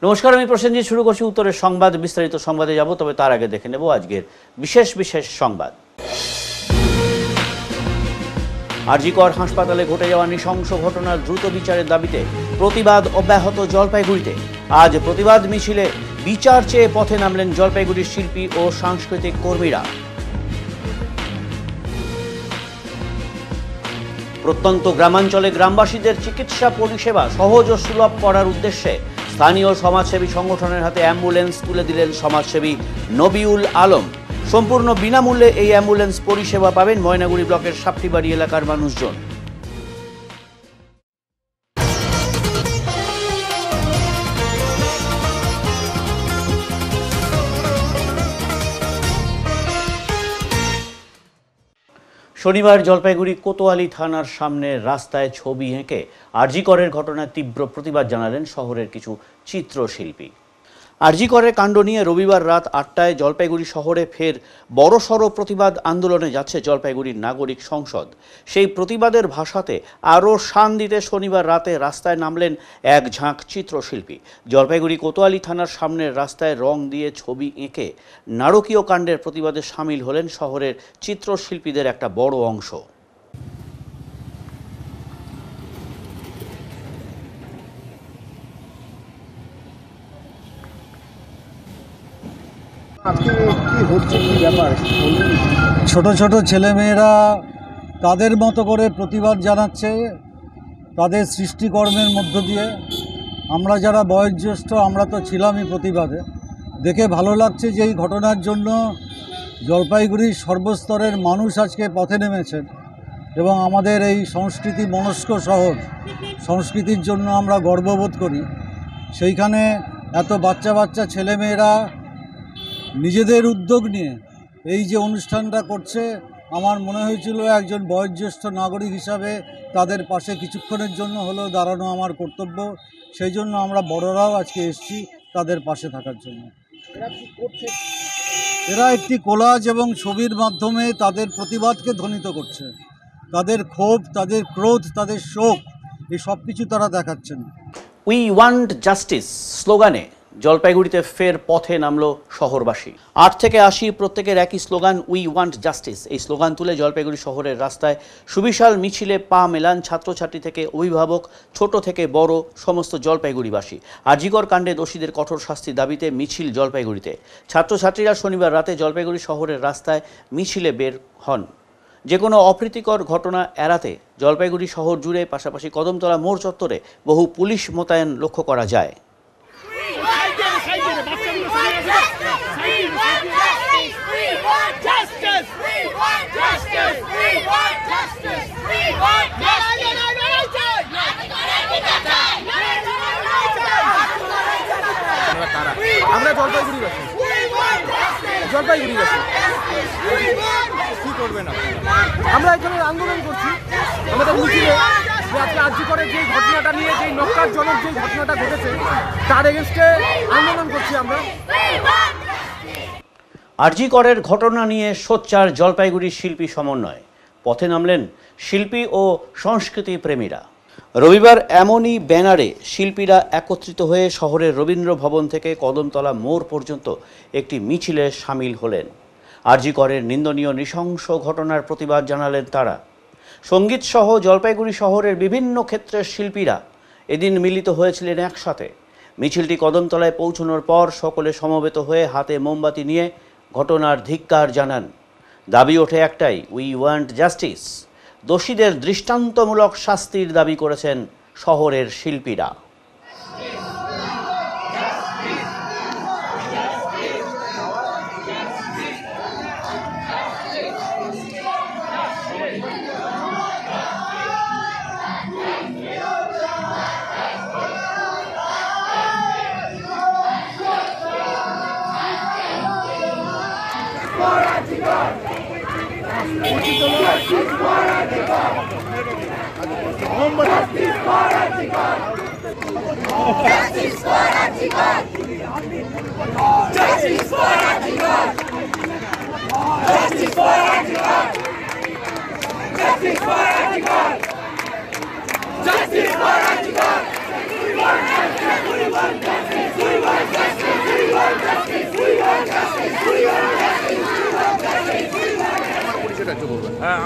নমস্কার, আমি প্রসেনজিৎ। শুরু করছি উত্তরের সংবাদ। বিস্তারিত সংবাদে যাব, তবে তার আগে দেখে নেব আজকের বিশেষ সংবাদ। আরজিকর হাসপাতালে ঘটে যাওয়া নৃশংস ঘটনার দ্রুত বিচারের দাবিতে প্রতিবাদ অব্যাহত জলপাইগুড়িতে। আজ প্রতিবাদ মিছিলে বিচার চেয়ে পথে নামলেন জলপাইগুড়ির শিল্পী ও সাংস্কৃতিক কর্মীরা। প্রত্যন্ত গ্রামাঞ্চলে গ্রামবাসীদের চিকিৎসা পরিষেবা সহজ ও সুলভ করার উদ্দেশ্যে স্থানীয় সমাজসেবী সংগঠনের হাতে অ্যাম্বুলেন্স তুলে দিলেন সমাজসেবী নবিউল আলম। সম্পূর্ণ বিনামূল্যে এই অ্যাম্বুলেন্স পরিষেবা পাবেন ময়নাগুড়ি ব্লকের সাপটিবাড়ি এলাকার মানুষজন। শনিবার জলপাইগুড়ি কোতোয়ালি থানার সামনে রাস্তায় ছবি এঁকে আরজিকরের ঘটনায় তীব্র প্রতিবাদ জানালেন শহরের কিছু চিত্রশিল্পী। আরজিকরের কাণ্ড নিয়ে রবিবার রাত ৮টায় জলপাইগুড়ি শহরে ফের বড়সড় প্রতিবাদ আন্দোলনে যাচ্ছে জলপাইগুড়ির নাগরিক সংসদ। সেই প্রতিবাদের ভাষাতে আরও শান দিতে শনিবার রাতে রাস্তায় নামলেন এক ঝাঁক চিত্রশিল্পী। জলপাইগুড়ি কোতোয়ালি থানার সামনের রাস্তায় রং দিয়ে ছবি এঁকে নারকীয় কাণ্ডের প্রতিবাদে সামিল হলেন শহরের চিত্রশিল্পীদের একটা বড় অংশ। ছোট ছোট ছেলেমেয়েরা তাদের মতো করে প্রতিবাদ জানাচ্ছে তাদের সৃষ্টিকর্মের মধ্য দিয়ে। আমরা যারা বয়োজ্যেষ্ঠ আমরা তো ছিলামই প্রতিবাদে। দেখে ভালো লাগছে যে এই ঘটনার জন্য জলপাইগুড়ির সর্বস্তরের মানুষ আজকে পথে নেমেছেন এবং আমাদের এই সংস্কৃতি মনস্ক শহর, সংস্কৃতির জন্য আমরা গর্ববোধ করি। সেইখানে এত বাচ্চা ছেলেমেয়েরা নিজেদের উদ্যোগ নিয়ে এই যে অনুষ্ঠানটা করছে, আমার মনে হয়েছিল একজন বয়োজ্যেষ্ঠ নাগরিক হিসাবে তাদের পাশে কিছুক্ষণের জন্য হলেও দাঁড়ানো আমার কর্তব্য। সেই জন্য আমরা বড়রাও আজকে এসেছি তাদের পাশে থাকার জন্য। এরা একটি কোলাজ এবং ছবির মাধ্যমে তাদের প্রতিবাদকে ধ্বনিত করছে। তাদের ক্ষোভ, তাদের ক্রোধ, তাদের শোক, এই সব কিছু তারা দেখাচ্ছেন। উই ওয়ান্ট জাস্টিস স্লোগানে জলপাইগুড়িতে ফের পথে নামলো শহরবাসী। ৮ থেকে ৮০ প্রত্যেকের একই স্লোগান, উই ওয়ান্ট জাস্টিস। এই স্লোগান তুলে জলপাইগুড়ি শহরের রাস্তায় সুবিশাল মিছিলে পা মেলান ছাত্রছাত্রী থেকে অভিভাবক, ছোট থেকে বড় সমস্ত জলপাইগুড়িবাসী। আরজিকর কাণ্ডে দোষীদের কঠোর শাস্তির দাবিতে মিছিল জলপাইগুড়িতে। ছাত্রছাত্রীরা শনিবার রাতে জলপাইগুড়ি শহরের রাস্তায় মিছিলে বের হন। যে কোনো অপ্রীতিকর ঘটনা এড়াতে জলপাইগুড়ি শহর জুড়ে, পাশাপাশি কদমতলা মোড় চত্বরে বহু পুলিশ মোতায়েন লক্ষ্য করা যায়। আমরা জলপাইগুড়িবাসী কি করবেন আমরা এখানে আন্দোলন করছি। আমাদের মিছিলে আজকে আরজিকরের যে ঘটনাটা নিয়ে, যে নক্কারজনক যে ঘটনাটা ঘটেছে তার এগেনস্টে আন্দোলন করছি আমরা। আরজিকরের ঘটনা নিয়ে সোচ্চার জলপাইগুড়ির শিল্পী সমন্বয়। পথে নামলেন শিল্পী ও সংস্কৃতি প্রেমীরা। রবিবার এমনই ব্যানারে শিল্পীরা একত্রিত হয়ে শহরের রবীন্দ্র ভবন থেকে কদমতলা মোড় পর্যন্ত একটি মিছিলে সামিল হলেন। আরজিকরের নিন্দনীয় নৃশংস ঘটনার প্রতিবাদ জানালেন তারা। সঙ্গীতসহ জলপাইগুড়ি শহরের বিভিন্ন ক্ষেত্রের শিল্পীরা এদিন মিলিত হয়েছিলেন একসাথে। মিছিলটি কদমতলায় পৌঁছানোর পর সকলে সমবেত হয়ে হাতে মোমবাতি নিয়ে ঘটনার ধিক্কার জানান। দাবি ওঠে একটাই, উই ওয়ান্ট জাস্টিস। দোষীদের দৃষ্টান্তমূলক শাস্তির দাবি করেছেন শহরের শিল্পীরা। Justice for Archibald!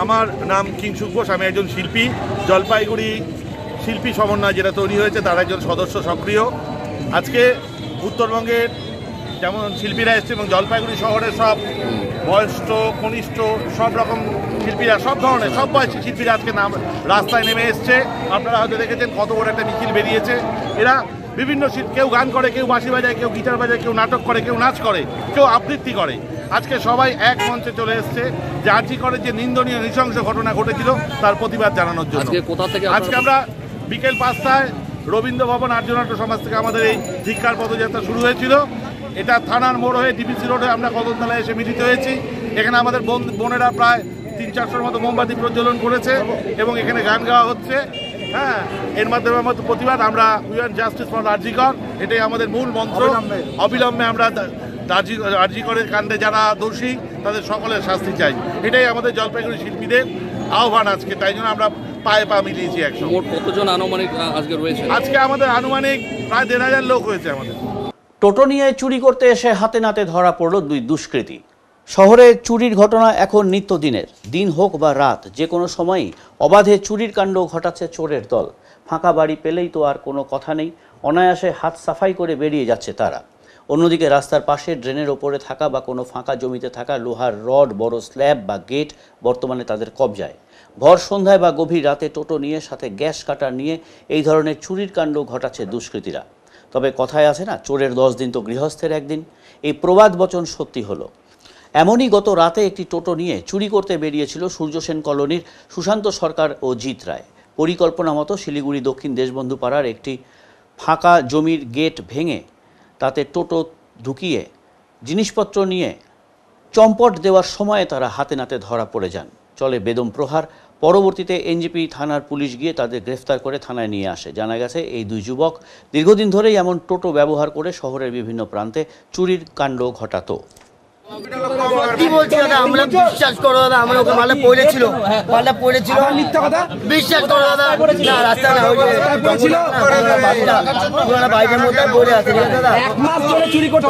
আমার নাম কিংসুক ঘোষ, আমি একজন শিল্পী। জলপাইগুড়ি শিল্পী সমন্বয় যেটা তৈরি হয়েছে তার একজন সদস্য সক্রিয়। আজকে উত্তরবঙ্গের যেমন শিল্পীরা এসছে এবং জলপাইগুড়ি শহরের সব বয়স্ক কনিষ্ঠ সব রকম শিল্পীরা, সব ধরনের সব বয়সী শিল্পীরা আজকে রাস্তায় নেমে এসছে। আপনারা হয়তো দেখেছেন কত বড় একটা মিছিল বেরিয়েছে। এরা বিভিন্ন কেউ গান করে, কেউ বাঁশি বাজায়, কেউ গিটার বাজায়, কেউ নাটক করে, কেউ নাচ করে, কেউ আবৃত্তি করে। আজকে সবাই এক মঞ্চে চলে এসছে যে আর্জি করে যে নিন্দনীয় নৃশংস ঘটনা ঘটেছিল তার প্রতিবাদ জানানোর জন্য। আজকে আমরা বিকেল 5টায় রবীন্দ্র ভবন আর্যনাট্য সমাজ থেকে আমাদের এই ধিক্কার পদযাত্রা শুরু হয়েছিল। এটা থানার মোড় হয়ে ডিবিসি রোডে আমরা কদমতলায় এসে মিলিত হয়েছি। এখানে আমাদের বোনেরা প্রায় 300-400 মতো মোমবাতি প্রজ্বলন করেছে এবং এখানে গান গাওয়া হচ্ছে। হ্যাঁ, এর মাধ্যমে আমাদের প্রতিবাদ, আমরা উই ওয়ান্ট জাস্টিস ফর আরজি কর, এটাই আমাদের মূল মন্ত্র। অবিলম্বে আমরা আরজি করের কাণ্ডে যারা দোষী তাদের সকলের শাস্তি চাই, এটাই আমাদের জলপাইগুড়ি শিল্পীদের আহ্বান আজকে। তাই জন্য আমরা পায়ে পা মিলিয়েছি একসঙ্গে। কতজন আনুমানিক আজকে রয়েছে? আজকে আমাদের আনুমানিক প্রায় 1500 লোক হয়েছে আমাদের। টোটো নিয়ে চুরি করতে এসে হাতে নাতে ধরা পড়ল দুই দুষ্কৃতী। শহরে চুরির ঘটনা এখন নিত্যদিনের, দিন হোক বা রাত, যে কোনো সময়ই অবাধে চুরির কাণ্ড ঘটাচ্ছে চোরের দল। ফাঁকা বাড়ি পেলেই তো আর কোনো কথা নেই, অনায়াসে হাত সাফাই করে বেরিয়ে যাচ্ছে তারা। অন্যদিকে রাস্তার পাশে ড্রেনের ওপরে থাকা বা কোনো ফাঁকা জমিতে থাকা লোহার রড, বড় স্ল্যাব বা গেট বর্তমানে তাদের কবজায়। ভর সন্ধ্যায় বা গভীর রাতে টোটো নিয়ে সাথে গ্যাস কাটার নিয়ে এই ধরনের চুরির কাণ্ড ঘটাচ্ছে দুষ্কৃতীরা। তবে কথায় আছে না, চোরের 10 দিন তো গৃহস্থের একদিন। এই প্রবাদ বচন সত্যি হলো। এমনই গত রাতে একটি টোটো নিয়ে চুরি করতে বেরিয়েছিল সূর্যসেন কলোনির সুশান্ত সরকার ও জিৎ রায়। পরিকল্পনা মতো শিলিগুড়ি দক্ষিণ দেশবন্ধু পাড়ার একটি ফাঁকা জমির গেট ভেঙে তাতে টোটো ঢুকিয়ে জিনিসপত্র নিয়ে চম্পট দেওয়ার সময়ে তারা হাতে নাতে ধরা পড়ে যান। চলে বেদম প্রহার। পরবর্তীতে এনজিপি থানার পুলিশ গিয়ে তাদের গ্রেফতার করে থানায় নিয়ে আসে। জানা গেছে এই দুই যুবক দীর্ঘদিন ধরেই এমন টোটো ব্যবহার করে শহরের বিভিন্ন প্রান্তে চুরির কাণ্ড ঘটাতো। কি বলছি দাদা, আমরা বিশ্বাস করো দাদা, আমরা ওকে মালটা পড়েছিল মিথ্যা কথা, বিশ্বাস করো দাদা। না রাস্তা না বাইকের মধ্যে পড়ে আছে দাদা। এক মাস ধরে চুরি করতে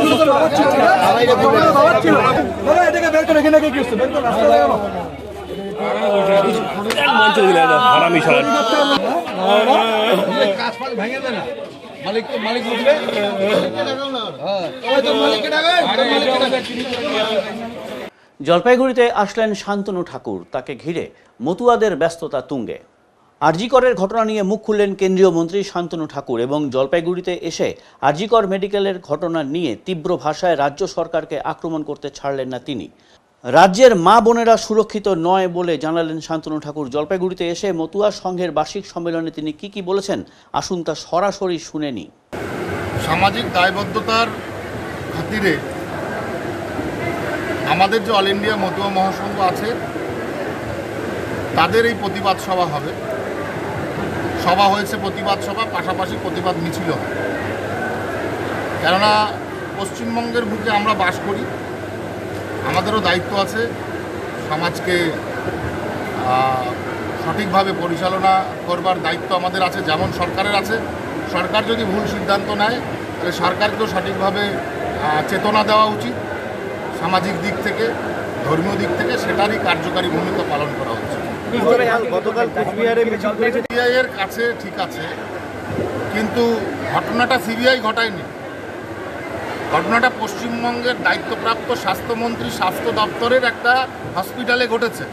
জলপাইগুড়িতে আসলেন শান্তনু ঠাকুর, তাকে ঘিরে মতুয়াদের ব্যস্ততা তুঙ্গে। আরজি করের ঘটনা নিয়ে মুখ খুললেন কেন্দ্রীয় মন্ত্রী শান্তনু ঠাকুর এবং জলপাইগুড়িতে এসে আরজি কর মেডিকেলের ঘটনা নিয়ে তীব্র ভাষায় রাজ্য সরকারকে আক্রমণ করতে ছাড়লেন না তিনি। রাজ্যের মা বোনেরা সুরক্ষিত নয় বলে জানালেন শান্তনু ঠাকুর। জলপাইগুড়িতে এসে মতুয়া সংঘের বার্ষিক সম্মেলনে তিনি কি বলেছেন আসুন তা সরাসরি শুনে নিই। সামাজিক দায়বদ্ধতার খাতিরে আমাদের যে অল ইন্ডিয়া মতুয়া মহাসংঘ আছে তাদের এই প্রতিবাদ সভা হবে। সভা হয়েছে, প্রতিবাদ সভা, পাশাপাশি প্রতিবাদ মিছিল হয়। কেননা পশ্চিমবঙ্গের বুকে আমরা বাস করি, আমাদেরও দায়িত্ব আছে সমাজকে সঠিকভাবে পরিচালনা করবার দায়িত্ব আমাদের আছে, যেমন সরকারের আছে। সরকার যদি ভুল সিদ্ধান্ত নেয় তাহলে সরকারকেও সঠিকভাবে চেতনা দেওয়া উচিত। সামাজিক দিক থেকে, ধর্মীয় দিক থেকে সেটারই কার্যকারী ভূমিকা পালন করা উচিত। সিবিআইয়ের কাছে ঠিক আছে, কিন্তু ঘটনাটা সিবিআই ঘটায়নি। ঘটনাটা পশ্চিমবঙ্গের দায়িত্বপ্রাপ্ত স্বাস্থ্যমন্ত্রী স্বাস্থ্য দপ্তরের একটা হসপিটালে ঘটেছে।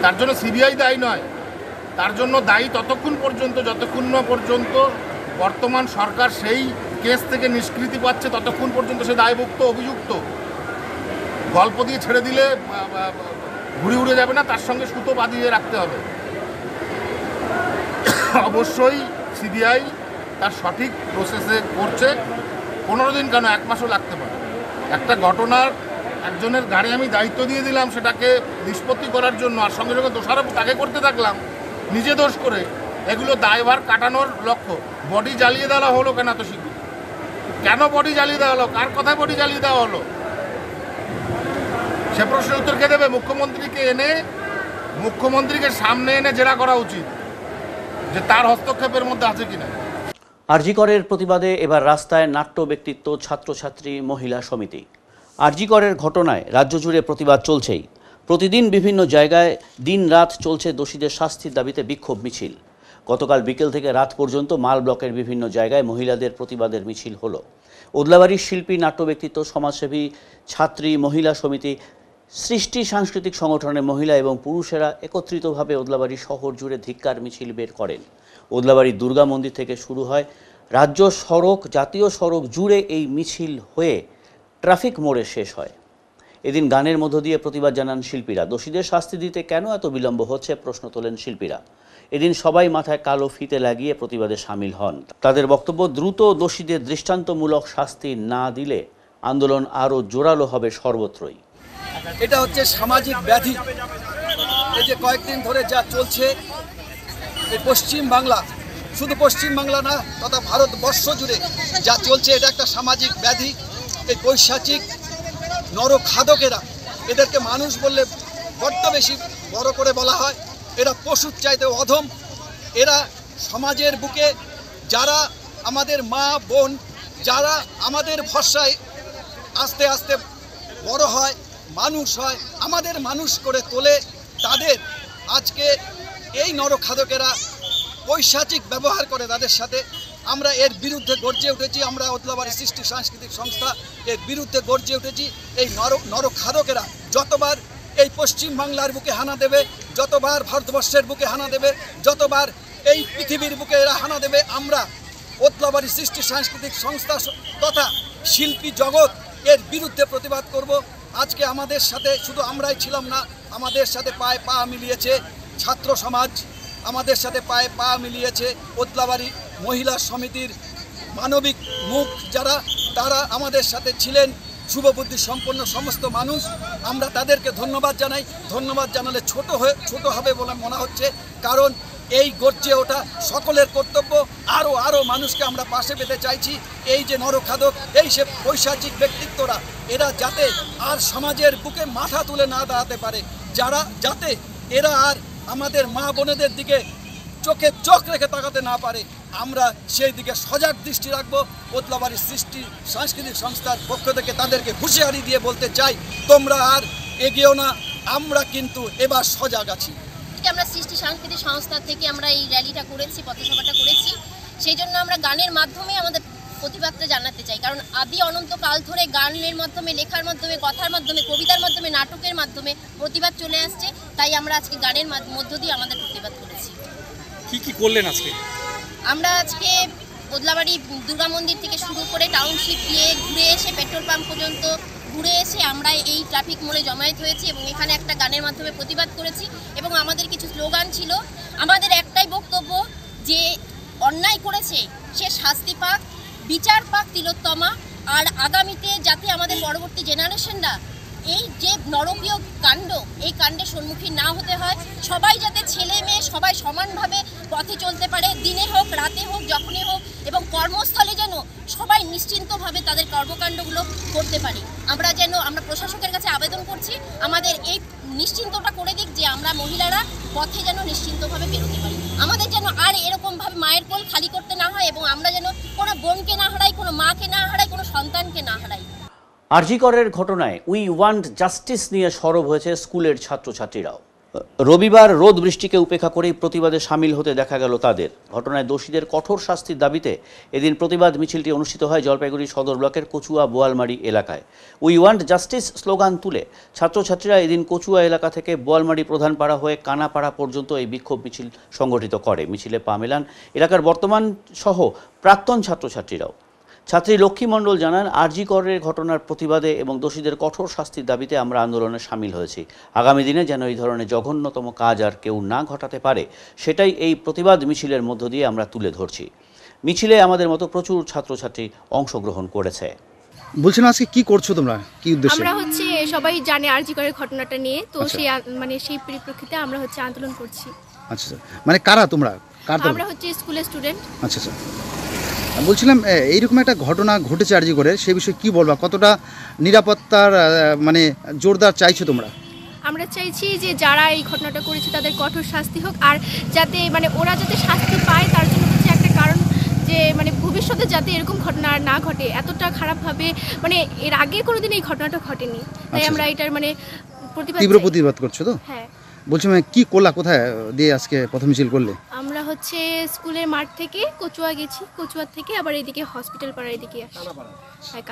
তার জন্য সিবিআই দায়ী নয়। তার জন্য দায়ী ততক্ষণ পর্যন্ত যতক্ষণ না পর্যন্ত বর্তমান সরকার সেই কেস থেকে নিষ্কৃতি পাচ্ছে, ততক্ষণ পর্যন্ত সে দায়ভুক্ত অভিযুক্ত। গল্প দিয়ে ছেড়ে দিলে ঘুরে উড়ে যাবে না, তার সঙ্গে সুতো বাঁধিয়ে রাখতে হবে। অবশ্যই সিবিআই তার সঠিক প্রসেসে করছে। 15 দিন কেন, 1 মাসও লাগতে পারে। একটা ঘটনার একজনের গাড়ি আমি দায়িত্ব দিয়ে দিলাম সেটাকে নিষ্পত্তি করার জন্য, আর সঙ্গে সঙ্গে দোষারোপ তাকে করতে থাকলাম নিজে দোষ করে। এগুলো দায়ভার কাটানোর লক্ষ্য। বডি জ্বালিয়ে দেওয়া হলো কেন এত শীঘ্র? কেন বডি জ্বালিয়ে দেওয়া হলো? কার কথায় বডি জ্বালিয়ে দেওয়া হলো? সে প্রশ্নের উত্তর কে দেবে? মুখ্যমন্ত্রীকে সামনে এনে জেরা করা উচিত যে তার হস্তক্ষেপের মধ্যে আছে কিনা। আরজি করের প্রতিবাদে এবার রাস্তায় নাট্য ব্যক্তিত্ব, ছাত্রছাত্রী, মহিলা সমিতি। আরজি করের ঘটনায় রাজ্য জুড়ে প্রতিবাদ চলছেই। প্রতিদিন বিভিন্ন জায়গায় দিন-রাত চলছে দোষীদের শাস্তির দাবিতে বিক্ষোভ মিছিল। গতকাল বিকেল থেকে রাত পর্যন্ত মাল ব্লকের বিভিন্ন জায়গায় মহিলাদের প্রতিবাদের মিছিল হলো। ওদলাবাড়ির শিল্পী, নাট্য ব্যক্তিত্ব, সমাজসেবী, ছাত্রী, মহিলা সমিতি, সৃষ্টি সাংস্কৃতিক সংগঠনের মহিলা এবং পুরুষেরা একত্রিতভাবে ওদলাবাড়ি শহর জুড়ে ধিক্কার মিছিল বের করেন। ওদলাবাড়ির দুর্গা মন্দির থেকে শুরু হয়, রাজ্য সড়ক, জাতীয় সড়ক জুড়ে এই মিছিল হয়ে ট্রাফিক মোড়ে শেষ হয়। এদিন গানের মধ্য দিয়ে প্রতিবাদ জানান শিল্পীরা। দোষীদের শাস্তি দিতে কেন এত বিলম্ব হচ্ছে প্রশ্ন তোলেন শিল্পীরা। এদিন সবাই মাথায় কালো ফিতে লাগিয়ে প্রতিবাদে সামিল হন। তাদের বক্তব্য, দ্রুত দোষীদের দৃষ্টান্তমূলক শাস্তি না দিলে আন্দোলন আরও জোরালো হবে সর্বত্রই। এটা হচ্ছে সামাজিক ব্যাধি। এই যে কয়েকদিন ধরে যা চলছে এই পশ্চিম বাংলা, শুধু পশ্চিম বাংলা না তথা ভারতবর্ষ জুড়ে যা চলছে, এটা একটা সামাজিক ব্যাধি। এই পৈশাচিক নরখাদকেরা, এদেরকে মানুষ বললে বড্ড বেশি বড় করে বলা হয়, এরা পশুর চাইতে অধম। এরা সমাজের বুকে যারা আমাদের মা বোন, যারা আমাদের ভরসায় আস্তে আস্তে বড় হয়, মানুষ হয়, আমাদের মানুষ করে তোলে, তাদের আজকে এই নরখাদকেরা পৈশাচিক ব্যবহার করে তাদের সাথে। আমরা এর বিরুদ্ধে গর্জে উঠেছি। আমরা ওদলাবাড়ি সৃষ্টি সাংস্কৃতিক সংস্থা এর বিরুদ্ধে গর্জে উঠেছি। এই নরখাদকেরা যতবার এই পশ্চিম বাংলার বুকে হানা দেবে, যতবার ভারতবর্ষের বুকে হানা দেবে, যতবার এই পৃথিবীর বুকে এরা হানা দেবে, আমরা ওদলাবাড়ি সৃষ্টি সাংস্কৃতিক সংস্থা তথা শিল্পী জগৎ এর বিরুদ্ধে প্রতিবাদ করব। আজকে আমাদের সাথে শুধু আমরাই ছিলাম না, আমাদের সাথে পায়ে পা মিলিয়েছে ছাত্র সমাজ, আমাদের সাথে পায়ে পা মিলিয়েছে ওদলাবাড়ি মহিলা সমিতির মানবিক মুখ যারা, তারা আমাদের সাথে ছিলেন। শুভবুদ্ধি সম্পন্ন সমস্ত মানুষ, আমরা তাদেরকে ধন্যবাদ জানাই। ধন্যবাদ জানালে ছোট হবে বলে মনে হচ্ছে, কারণ এই গর্জে ওঠা সকলের কর্তব্য। আরও মানুষকে আমরা পাশে পেতে চাইছি। এই যে নরখাদক, এই সে পৈশাচিক ব্যক্তিত্বরা, এরা যাতে আর সমাজের বুকে মাথা তুলে না দাঁড়াতে পারে, যাতে এরা আর আমাদের মা বোনেদের দিকে চোখে চোখ রেখে তাকাতে না পারে, আমরা সেই দিকে সজাগ দৃষ্টি রাখবো। ওদলাবাড়ির সৃষ্টি সাংস্কৃতিক সংস্থার পক্ষ থেকে তাদেরকে হুঁশিয়ারি দিয়ে বলতে চাই, তোমরা আর এগিয়েও না, আমরা কিন্তু এবার সজাগ আছি। আমরা সৃষ্টি সাংস্কৃতিক সংস্থা থেকে আমরা এই র্যালিটা করেছি, পথসভাটা করেছি। সেই জন্য আমরা গানের মাধ্যমে আমাদের প্রতিবাদটা জানাতে চাই, কারণ আদি অনন্তকাল ধরে গানের মাধ্যমে, লেখার মাধ্যমে, কথার মাধ্যমে, কবিতার মাধ্যমে, নাটকের মাধ্যমে প্রতিবাদ চলে আসছে। তাই আমরা আজকে গানের মধ্য দিয়ে আমাদের প্রতিবাদ করেছি। কি করলেন আজকে? আমরা আজকে ওদলাবাড়ি দুর্গা মন্দির থেকে শুরু করে টাউনশিপ দিয়ে ঘুরে এসে পেট্রোল পাম্প পর্যন্ত ঘুরে এসে আমরা এই ট্রাফিক মোড়ে জমায়েত হয়েছি এবং এখানে একটা গানের মাধ্যমে প্রতিবাদ করেছি। এবং আমাদের কিছু স্লোগান ছিল। আমাদের একটাই বক্তব্য, যে অন্যায় করেছে সে শাস্তি পাক, বিচার পাক তিলোত্তমা, আর আগামীতে যাতে আমাদের পরবর্তী জেনারেশনরা এই যে নরকীয় কাণ্ড, এই কাণ্ডের সম্মুখীন না হতে হয়। সবাই যাতে, ছেলে মেয়ে সবাই সমানভাবে পথে চলতে পারে, দিনে হোক, রাতে হোক, যখনই হোক, এবং কর্মস্থলে যেন সবাই নিশ্চিন্তভাবে তাদের কর্মকাণ্ডগুলো করতে পারে। আমরা প্রশাসকের কাছে আবেদন করছি, আমাদের এই নিশ্চিন্তটা করে দিক, যে আমরা মহিলারা পথে যেন নিশ্চিন্তভাবে বেরোতে পারি। আমাদের যেন আর এরকমভাবে মায়ের কোল খালি করতে না হয়, এবং আমরা যেন কোনো বোনকে না হারাই, কোনো মাকে না হারাই, কোনো সন্তানকে না হারাই। আরজি করের ঘটনায় উই ওয়ান্ট জাস্টিস নিয়ে সরব হয়েছে স্কুলের ছাত্রছাত্রীরাও। রবিবার রোদ বৃষ্টিকে উপেক্ষা করেই প্রতিবাদে সামিল হতে দেখা গেল তাদের। ঘটনায় দোষীদের কঠোর শাস্তির দাবিতে এদিন প্রতিবাদ মিছিলটি অনুষ্ঠিত হয় জলপাইগুড়ি সদর ব্লকের কচুয়া বোয়ালমারি এলাকায়। উই ওয়ান্ট জাস্টিস স্লোগান তুলে ছাত্রছাত্রীরা এদিন কচুয়া এলাকা থেকে বোয়ালমারি প্রধানপাড়া হয়ে কানাপাড়া পর্যন্ত এই বিক্ষোভ মিছিল সংগঠিত করে। মিছিলে পা মেলান এলাকার বর্তমান সহ প্রাক্তন ছাত্রছাত্রীরাও। ছাত্রী লক্ষ্মী মণ্ডল জানান, আরজি করের ঘটনার প্রতিবাদে এবং দোষীদের কঠোর শাস্তির দাবিতে আমরা আন্দোলনে সামিল হয়েছি। আগামী দিনে যেন এই ধরনের জঘন্যতম কাজ আর কেউ না ঘটাতে পারে, সেটাই এই প্রতিবাদ মিছিলের মধ্য দিয়ে আমরা তুলে ধরছি। মিছিলে আমাদের মতো প্রচুর ছাত্রছাত্রী অংশগ্রহণ করেছে। বলছেন আজকে কি করছো তোমরা, কি উদ্দেশ্যে? আমরা সবাই জানে আরজি করের ঘটনাটা নিয়ে, তো সেই পরিপ্রেক্ষিতে আমরা আন্দোলন করছি। আচ্ছা, মানে কারা তোমরা? আমরা স্কুলের স্টুডেন্ট। আচ্ছা, বলছিলাম এইরকম একটা ঘটনা ঘটেছে আরজি করে, সেই বিষয়ে কি বলবা? কতটা নিরাপত্তার মানে জোরদার চাইছো তোমরা? আমরা চাইছি যে যারা এই ঘটনাটা করেছে তাদের কঠোর শাস্তি হোক, আর যাতে ওরা যাতে শাস্তি পায়, তার জন্য একটা কারণ, যে ভবিষ্যতে যাতে এরকম ঘটনা আর না ঘটে। এতটা খারাপভাবে এর আগে কোনোদিন এই ঘটনাটা ঘটেনি, তাই আমরা এটার তীব্র প্রতিবাদ করছো তো? হ্যাঁ, বলছি মানে কি করলা, কোথায় দিয়ে আজকে পথ মিছিল করলে? আমরা হচ্ছে স্কুলের মাঠ থেকে কচুয়া গেছি, কচুয়ার থেকে আবার এদিকে হসপিটাল পাড়ার এদিকে আসি। হ্যাঁ,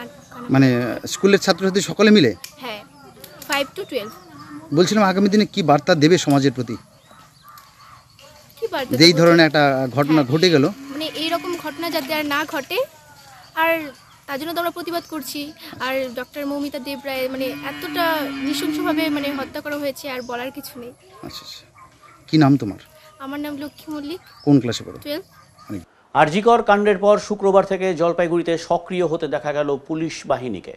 মানে স্কুলের ছাত্রছাত্রী সকলে মিলে? হ্যাঁ, 5 to 12। বলছিলাম আগামী দিনে কি বার্তা দেবে সমাজের প্রতি, কি বার্তা যেই দেবো? ধরনের একটা ঘটনা ঘটে গেল? মানে এইরকম ঘটনা যাতে আর না ঘটে, আর তার জন্য তো আমরা প্রতিবাদ করছি। আর ডক্টর মৌমিতা দেব রায় মানে এতটা নৃশংসভাবে মানে হত্যা করা হয়েছে, আর বলার কিছু নেই। আচ্ছা আচ্ছা, কি নাম তোমার? আমার নাম লক্ষ্মী মল্লিক। কোন ক্লাসে পড়ো? 12। আরজিকর কাণ্ডের পর শুক্রবার থেকে জলপাইগুড়িতে সক্রিয় হতে দেখা গেল পুলিশ বাহিনীকে।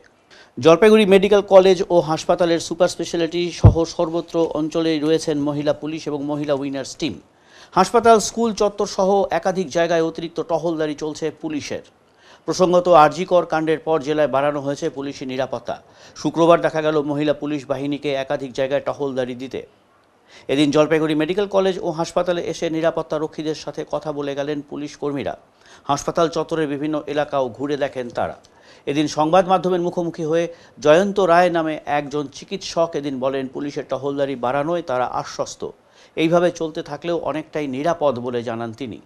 জলপাইগুড়ি মেডিকেল কলেজ ও হাসপাতালের সুপার স্পেশালিটি সহ সর্বত্র অঞ্চলেই রয়েছেন মহিলা পুলিশ এবং মহিলা উইনার্স টিম। হাসপাতাল, স্কুল চত্বর সহ একাধিক জায়গায় অতিরিক্ত টহলদারি চলছে পুলিশের। প্রসঙ্গত, আরজিকর কাণ্ডের পর জেলায় বাড়ানো হয়েছে পুলিশি নিরাপত্তা। শুক্রবার দেখা গেল মহিলা পুলিশ বাহিনীকে একাধিক জায়গায় টহলদারি দিতে। এদিন জলপাইগুড়ি মেডিকেল কলেজ ও হাসপাতালে এসে নিরাপত্তা রক্ষীদের সাথে কথা বলে গেলেন পুলিশ কর্মীরা। হাসপাতাল চত্বরের বিভিন্ন এলাকাও ঘুরে দেখেন তারা। এদিন সংবাদ মাধ্যমের মুখোমুখি হয়ে জয়ন্ত রায় নামে একজন চিকিৎসক এদিন বলেন, পুলিশের টহলদারি বাড়ানোয় তারা আশ্বস্ত। এইভাবে চলতে থাকলেও অনেকটাই নিরাপদ বলে জানান তিনি।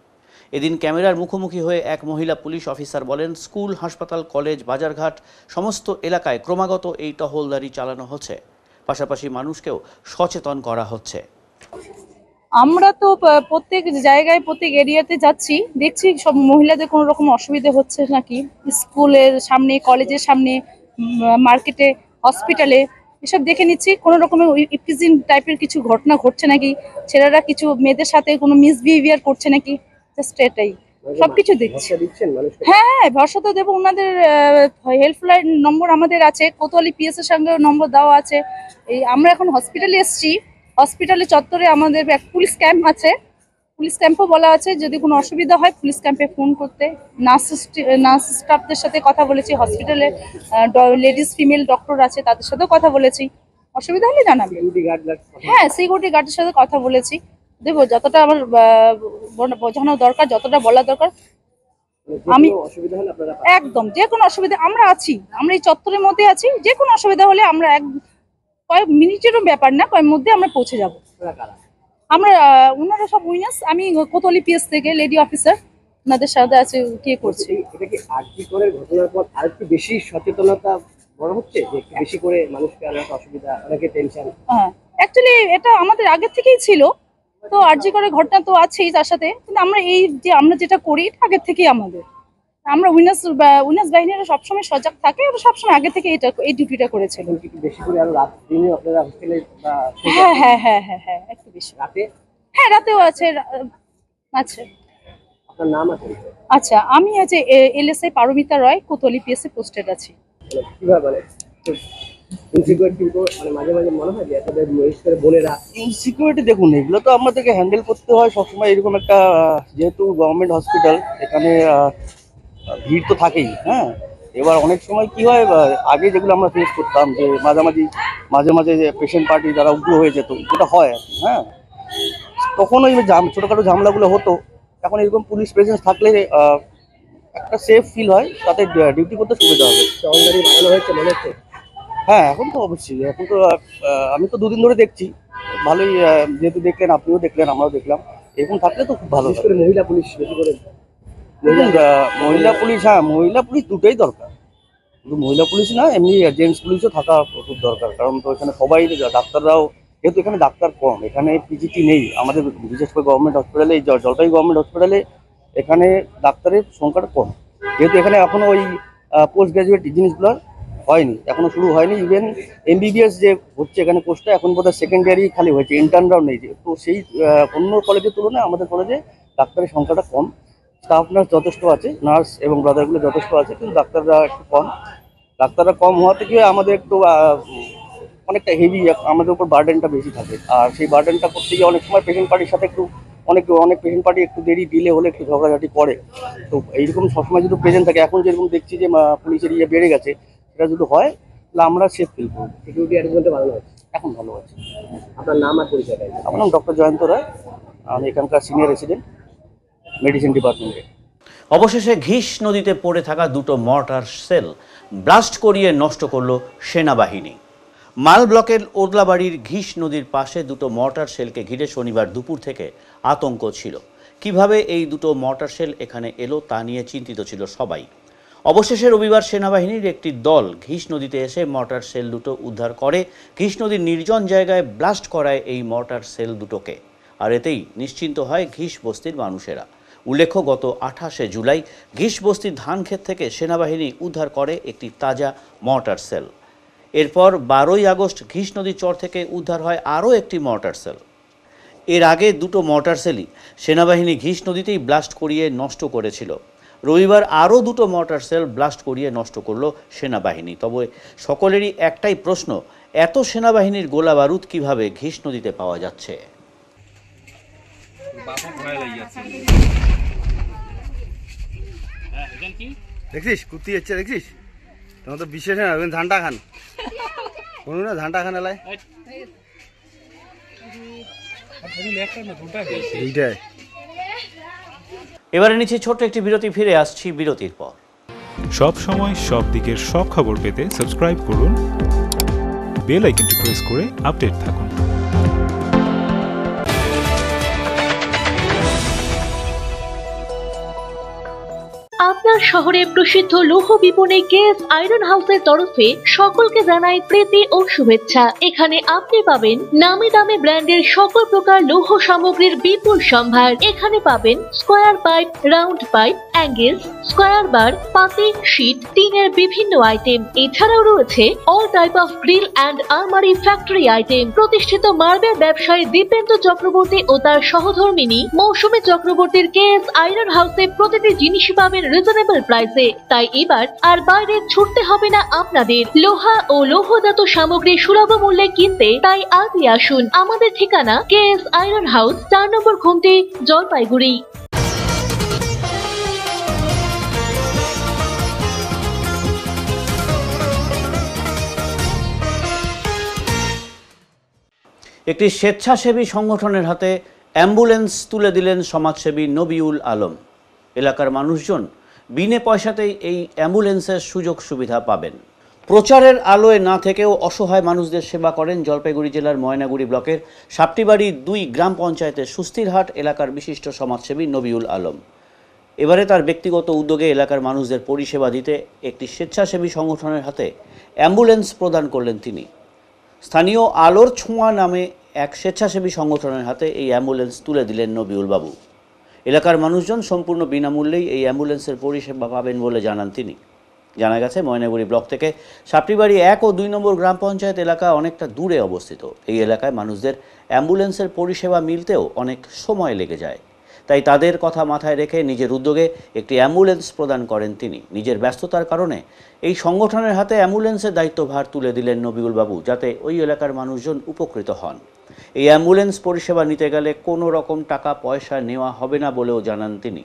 এদিন ক্যামেরার মুখোমুখি হয়ে এক মহিলা পুলিশ অফিসার বলেন, স্কুল, হাসপাতাল, কলেজ, বাজারঘাট সমস্ত এলাকায় ক্রমাগত এই টহলদারি চালানো হচ্ছে। পাশাপাশি মানুষকেও সচেতন করা হচ্ছে। আমরা তো প্রত্যেক জায়গায় প্রত্যেক এরিয়াতে যাচ্ছি, দেখছি সব মহিলাদের কোনো রকম অসুবিধা হচ্ছে নাকি, স্কুলের সামনে, কলেজের সামনে, মার্কেটে, হসপিটালে, এসব দেখে নিচ্ছি কোনো রকমের ইপটিজিং টাইপের কিছু ঘটনা ঘটছে নাকি, ছেলেরা কিছু মেয়েদের সাথে কোনো মিসবিহেভিয়ার করছে নাকি, জাস্ট এটাই সবকিছু দেখছি। হ্যাঁ, ভরসা তো দেবো। ওনাদের হেল্পলাইন নম্বর আমাদের আছে, কোতোয়ালি পিএস এর সঙ্গে নম্বর দেওয়া আছে। এই আমরা এখন হসপিটালে এসেছি, হসপিটালে চত্বরে আমাদের এক পুলিশ ক্যাম্প আছে, পুলিশ ক্যাম্পও বলা আছে যদি কোনো অসুবিধা হয় পুলিশ ক্যাম্পে ফোন করতে। নার্স স্টাফদের সাথে কথা বলেছি, হসপিটালে লেডিস ফিমেল ডক্টর আছে তাদের সাথেও কথা বলেছি, অসুবিধা হলে জানাবে। হ্যাঁ, সিকিউরিটি গার্ডের সাথে কথা বলেছি, দেবো যতটা আমার বোঝানো দরকার, যতটা বলা দরকার। আমি একদম যে কোনো অসুবিধা আমরা আছি, আমরা এই চত্বরের মধ্যে আছি, যে কোনো অসুবিধা হলে আমরা কয়েক মিনিটেরও ব্যাপার না, কয়েক মধ্যে আমরা পৌঁছে যাব। আমরা ওনারা সব উইনার্স, আমি কোতোয়ালি পিএস থেকে লেডি অফিসার ওনাদের সাথে আছে, কে করছে। এটা কি আরজিকরের ঘটনার পর আর একটু বেশি সচেতনতা বড় হচ্ছে, যে একটু বেশি করে মানুষকে অনেক অসুবিধা, অনেকে টেনশন? হ্যাঁ, অ্যাকচুয়ালি এটা আমাদের আগে থেকেই ছিল, তো আরজিকরের ঘটনা তো আছেই তার সাথে, কিন্তু আমরা এই যে আমরা যেটা করি এটা আগের থেকেই আমাদের, আমরা উইনার্স বাহিনীরা সবসময় সজাগ থাকে, এবং সবসময় আগে থেকে এই ডিউটিটা করেছিল। বেশি করে আরো রাত দিনে আপনারা হোস্টেলে? হ্যাঁ হ্যাঁ হ্যাঁ হ্যাঁ হ্যাঁ, একটু বেশি। রাতে? হ্যাঁ, রাতেও আছে। আচ্ছা, আপনার নাম আছে? আচ্ছা, আমি আছে এলএসআই পারমিতা রয়, কোতোয়ালি পিএসএ পোস্টেড আছি। কিভাবে মানে মাঝে মাঝে মনে হয় যে আপনাদের মহিলাদের বোনেরা ইনসিকিউরিটি? দেখুন, এগুলো তো আমাদেরকে হ্যান্ডেল করতে হয় সবসময়। এরকম একটা যেহেতু গভর্নমেন্ট হসপিটাল, এখানে ভিড় তো থাকেই। হ্যাঁ, এবার অনেক সময় কি হয়, আগে যেগুলো আমরা ফেস করতাম যে মাঝে মাঝে যে পেশেন্ট পার্টি যারা উগ্র হয়ে যেত, যেটা হয় আর কি। হ্যাঁ, তখন ওই ছোটোখাটো ঝামেলাগুলো হতো। এখন এরকম পুলিশ প্রেজেন্স থাকলে একটা সেফ ফিল হয়, তাতে ডিউটি করতে সুবিধা হবে। টহলদারি বাড়ানো হয়েছে মনে হচ্ছে? হ্যাঁ, এখন তো অবশ্যই। এখন তো আমি তো 2 দিন ধরে দেখছি, ভালোই। যেহেতু দেখলেন, আপনিও দেখলেন, আমরাও দেখলাম, এরকম থাকলে তো খুব ভালো। বিশেষ করে মহিলা পুলিশ বেশি করে? মহিলা পুলিশ, হ্যাঁ, মহিলা পুলিশ দুটোই দরকার। শুধু মহিলা পুলিশ না, এমনি জেন্টস পুলিশও থাকা খুব দরকার। কারণ তো এখানে সবাই, ডাক্তাররাও, যেহেতু এখানে ডাক্তার কম, এখানে পিজিটি নেই আমাদের, বিশেষ করে গভর্নমেন্ট হসপিটালে, জলপাইগুড়ি গভর্নমেন্ট হসপিটালে এখানে ডাক্তারের সংখ্যাটা কম। যেহেতু এখানে এখনো ওই পোস্ট গ্রাজুয়েট জিনিসগুলো হয়নি, এখনো শুরু হয়নি। ইভেন এমবিবিএস যে হচ্ছে এখানে পোস্টটা, এখন বোধহয় সেকেন্ডারি খালি হয়েছে, ইন্টার্নরাও নেই। তো সেই অন্য কলেজের তুলনায় আমাদের কলেজে ডাক্তারের সংখ্যাটা কম। স্টাফ নার্স যথেষ্ট আছে, নার্স এবং ব্রাদারগুলো যথেষ্ট আছে, কিন্তু ডাক্তাররা একটু কম। ডাক্তাররা কম হওয়াতে কি আমাদের একটু অনেকটা হেভি, আমাদের উপর বার্ডেনটা বেশি থাকে। আর সেই বার্ডেনটা করতে গিয়ে অনেক সময় পেশেন্ট পার্টির সাথে একটু অনেক পেশেন্ট পার্টি একটু দেরি ডিলে হলে একটু ঝগড়াঝাটি করে। তো এইরকম সবসময় যদি প্রেজেন্ট থাকে, এখন যেরকম দেখছি যে পুলিশের ইয়ে বেড়ে গেছে, সেটা যদি হয় তাহলে আমরা সেফ ফিল করবো। সিকিউরিটি অ্যারেঞ্জমেন্টে ভালো আছে? এখন ভালো আছে। আপনার নাম আর পরিচয়? আমার নাম ডক্টর জয়ন্ত রায়, আমি এখানকার সিনিয়র রেসিডেন্ট, মেডিসিন ডিপার্টমেন্টে। অবশেষে ঘিস নদীতে পড়ে থাকা 2টো মর্টার সেল ব্লাস্ট করিয়ে নষ্ট করল সেনাবাহিনী। মাল ব্লকের ওদলাবাড়ির ঘিস নদীর পাশে দুটো মর্টার শেলকে ঘিরে শনিবার দুপুর থেকে আতঙ্ক ছিল। কিভাবে এই দুটো মর্টার শেল এখানে এলো তা নিয়ে চিন্তিত ছিল সবাই। অবশেষে রবিবার সেনাবাহিনীর একটি দল ঘিস নদীতে এসে মর্টার সেল দুটো উদ্ধার করে। ঘিস নদীর নির্জন জায়গায় ব্লাস্ট করায় এই মর্টার সেল দুটোকে, আর এতেই নিশ্চিন্ত হয় ঘিস বস্তির মানুষেরা। উল্লেখ্য, গত 28শে জুলাই ঘিস বস্তির ধানক্ষেত থেকে সেনাবাহিনী উদ্ধার করে একটি তাজা মর্টার সেল। এরপর 12ই আগস্ট ঘিস নদীর চর থেকে উদ্ধার হয় আরও একটি মর্টার সেল। এর আগে দুটো মর্টার সেলই সেনাবাহিনী ঘিস নদীতেই ব্লাস্ট করিয়ে নষ্ট করেছিল। রবিবার আরও দুটো মর্টার সেল ব্লাস্ট করিয়ে নষ্ট করল সেনাবাহিনী। তবে সকলেরই একটাই প্রশ্ন, এত সেনাবাহিনীর গোলা বারুদ কীভাবে ঘিস নদীতে পাওয়া যাচ্ছে? দেখছিস কুর্তি হচ্ছে, দেখছিস তোমার তো বিশেষ না, ধানটা খান কোনো না, ধানটা খান এলাই এইটাই। এবারে নিচে ছোট্ট একটি বিরতি, ফিরে আসছি বিরতির পর। সব সময় সব দিকের সব খবর পেতে সাবস্ক্রাইব করুন, বেল আইকনটি প্রেস করে আপডেট থাকুন। আপনার শহরে প্রসিদ্ধ লৌহ বিপণী কেএস আয়রন হাউসের তরফে সকলকে জানাই প্রীতি ও শুভেচ্ছা। এখানে আপনি পাবেন নামি দামি ব্র্যান্ডের সকল প্রকার লৌহ সামগ্রীর বিপুল সম্ভার। এখানে পাবেন square pipe, round pipe, angle, square bar, পাতি, শীট, টিনের বিভিন্ন আইটেম। এছাড়াও রয়েছে all type of grill and আলমারি ফ্যাক্টরি আইটেম। প্রতিষ্ঠিত মার্বেল ব্যবসায়ী দীপেন্দ্র চক্রবর্তী ও তার সহধর্মিনী মৌসুমী চক্রবর্তীর কেএস আয়রন হাউসে প্রতিটি জিনিসই পাবেন রিজনেবল প্রাইসে। তাই এবার আর বাইরে ছুটতে হবে না আপনাদের। লোহা ও লৌহজাত সামগ্রী সুলভ মূল্যে কিনতে তাই আজই আসুন। আমাদের ঠিকানা কেএস আয়রন হাউস, 4 নম্বর ঘুমটি, জলপাইগুড়ি। একটি স্বেচ্ছাসেবী সংগঠনের হাতে অ্যাম্বুলেন্স তুলে দিলেন সমাজসেবী নবিউল আলম। এলাকার মানুষজন বিনে পয়সাতেই এই অ্যাম্বুলেন্সের সুযোগ সুবিধা পাবেন। প্রচারের আলোয় না থেকেও অসহায় মানুষদের সেবা করেন জলপাইগুড়ি জেলার ময়নাগুড়ি ব্লকের সাপটিবাড়ি 2 গ্রাম পঞ্চায়েতের সুস্থিরহাট এলাকার বিশিষ্ট সমাজসেবী নবিউল আলম। এবারে তার ব্যক্তিগত উদ্যোগে এলাকার মানুষদের পরিষেবা দিতে একটি স্বেচ্ছাসেবী সংগঠনের হাতে অ্যাম্বুলেন্স প্রদান করলেন তিনি। স্থানীয় আলোর ছোঁয়া নামে এক স্বেচ্ছাসেবী সংগঠনের হাতে এই অ্যাম্বুলেন্স তুলে দিলেন নবিউল বাবু। এলাকার মানুষজন সম্পূর্ণ বিনামূল্যেই এই অ্যাম্বুলেন্সের পরিষেবা পাবেন বলে জানান তিনি। জানা গেছে, ময়নাগুড়ি ব্লক থেকে সাপটিবাড়ি 1 ও 2 নম্বর গ্রাম পঞ্চায়েত এলাকা অনেকটা দূরে অবস্থিত। এই এলাকায় মানুষদের অ্যাম্বুলেন্সের পরিষেবা মিলতেও অনেক সময় লেগে যায়। তাই তাদের কথা মাথায় রেখে নিজের উদ্যোগে একটি অ্যাম্বুলেন্স প্রদান করেন তিনি। নিজের ব্যস্ততার কারণে এই সংগঠনের হাতে অ্যাম্বুলেন্সের দায়িত্বভার তুলে দিলেন নবিউল বাবু, যাতে ওই এলাকার মানুষজন উপকৃত হন। এই অ্যাম্বুলেন্স পরিষেবা নিতে গেলে কোনো রকম টাকা পয়সা নেওয়া হবে না বলেও জানান তিনি।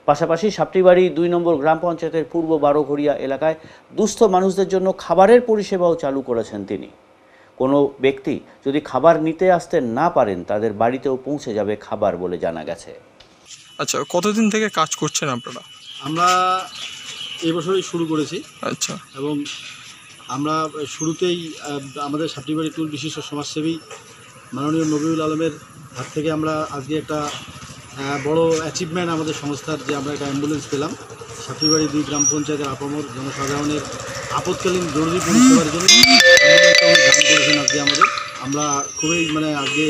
পাশাপাশি সাপটিবাড়ি 2 নম্বর গ্রাম পঞ্চায়েতের পূর্ব বারোঘড়িয়া এলাকায় দুস্থ মানুষদের জন্য খাবারের পরিষেবাও চালু করেছেন তিনি। কোনো ব্যক্তি যদি খাবার নিতে আসতে না পারেন, তাদের বাড়িতেও পৌঁছে যাবে খাবার বলে জানা গেছে। আচ্ছা, কতদিন থেকে কাজ করছেন আপনারা? আমরা এই বছরই শুরু করেছি। আচ্ছা, এবং আমরা শুরুতেই আমাদের সাপটিবাড়ি 2 বিশিষ্ট সমাজসেবী মাননীয় নবিউল আলমের হাত থেকে আমরা আজকে একটা বড় অ্যাচিভমেন্ট আমাদের সংস্থার, যে আমরা একটা অ্যাম্বুলেন্স পেলাম সাপটিবাড়ি 2 গ্রাম পঞ্চায়েতের আপামর জনসাধারণের আপৎকালীন জরুরি পরিষেবার জন্য দান করেছেন আজকে আমাদের। আমরা খুবই আজকে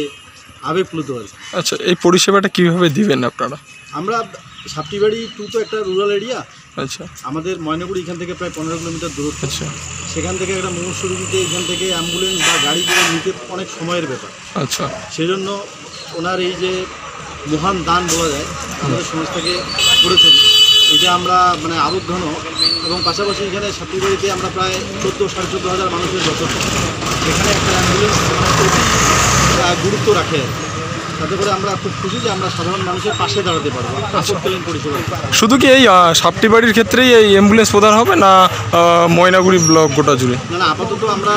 আবেগপ্লুত হয়েছি। আচ্ছা, এই পরিষেবাটা কিভাবে দিবেন আপনারা? আমরা সাপটিবাড়ি 2 তো একটা রুরাল এরিয়া। আচ্ছা, আমাদের ময়নাগুড়ি এখান থেকে প্রায় 15 কিলোমিটার দূরত্ব। আচ্ছা, সেখান থেকে একটা মুমূর্ষু রোগীকে এখান থেকে অ্যাম্বুলেন্স বা গাড়ি করে নিতে অনেক সময়ের ব্যাপার। আচ্ছা, সেই জন্য ওনার এই যে মহান দান বলা যায় আমাদের সংস্থাকে করেছেন, এটা আমরা আবেগঘন। এবং পাশাপাশি এখানে সাপটিবাড়িতে আমরা প্রায় 14,000-14,500 মানুষের যথেষ্ট, এখানে একটা অ্যাম্বুলেন্স গুরুত্ব রাখে। তাতে করে আমরা খুব খুশি যে আমরা সাধারণ মানুষের পাশে দাঁড়াতে পারবো আপৎকালীন পরিষেবা। শুধু কি এই সাপটিবাড়ির ক্ষেত্রেই এই অ্যাম্বুলেন্স প্রদান হবে না ময়নাগুড়ি ব্লক গোটা জুড়ে? না, আপাতত আমরা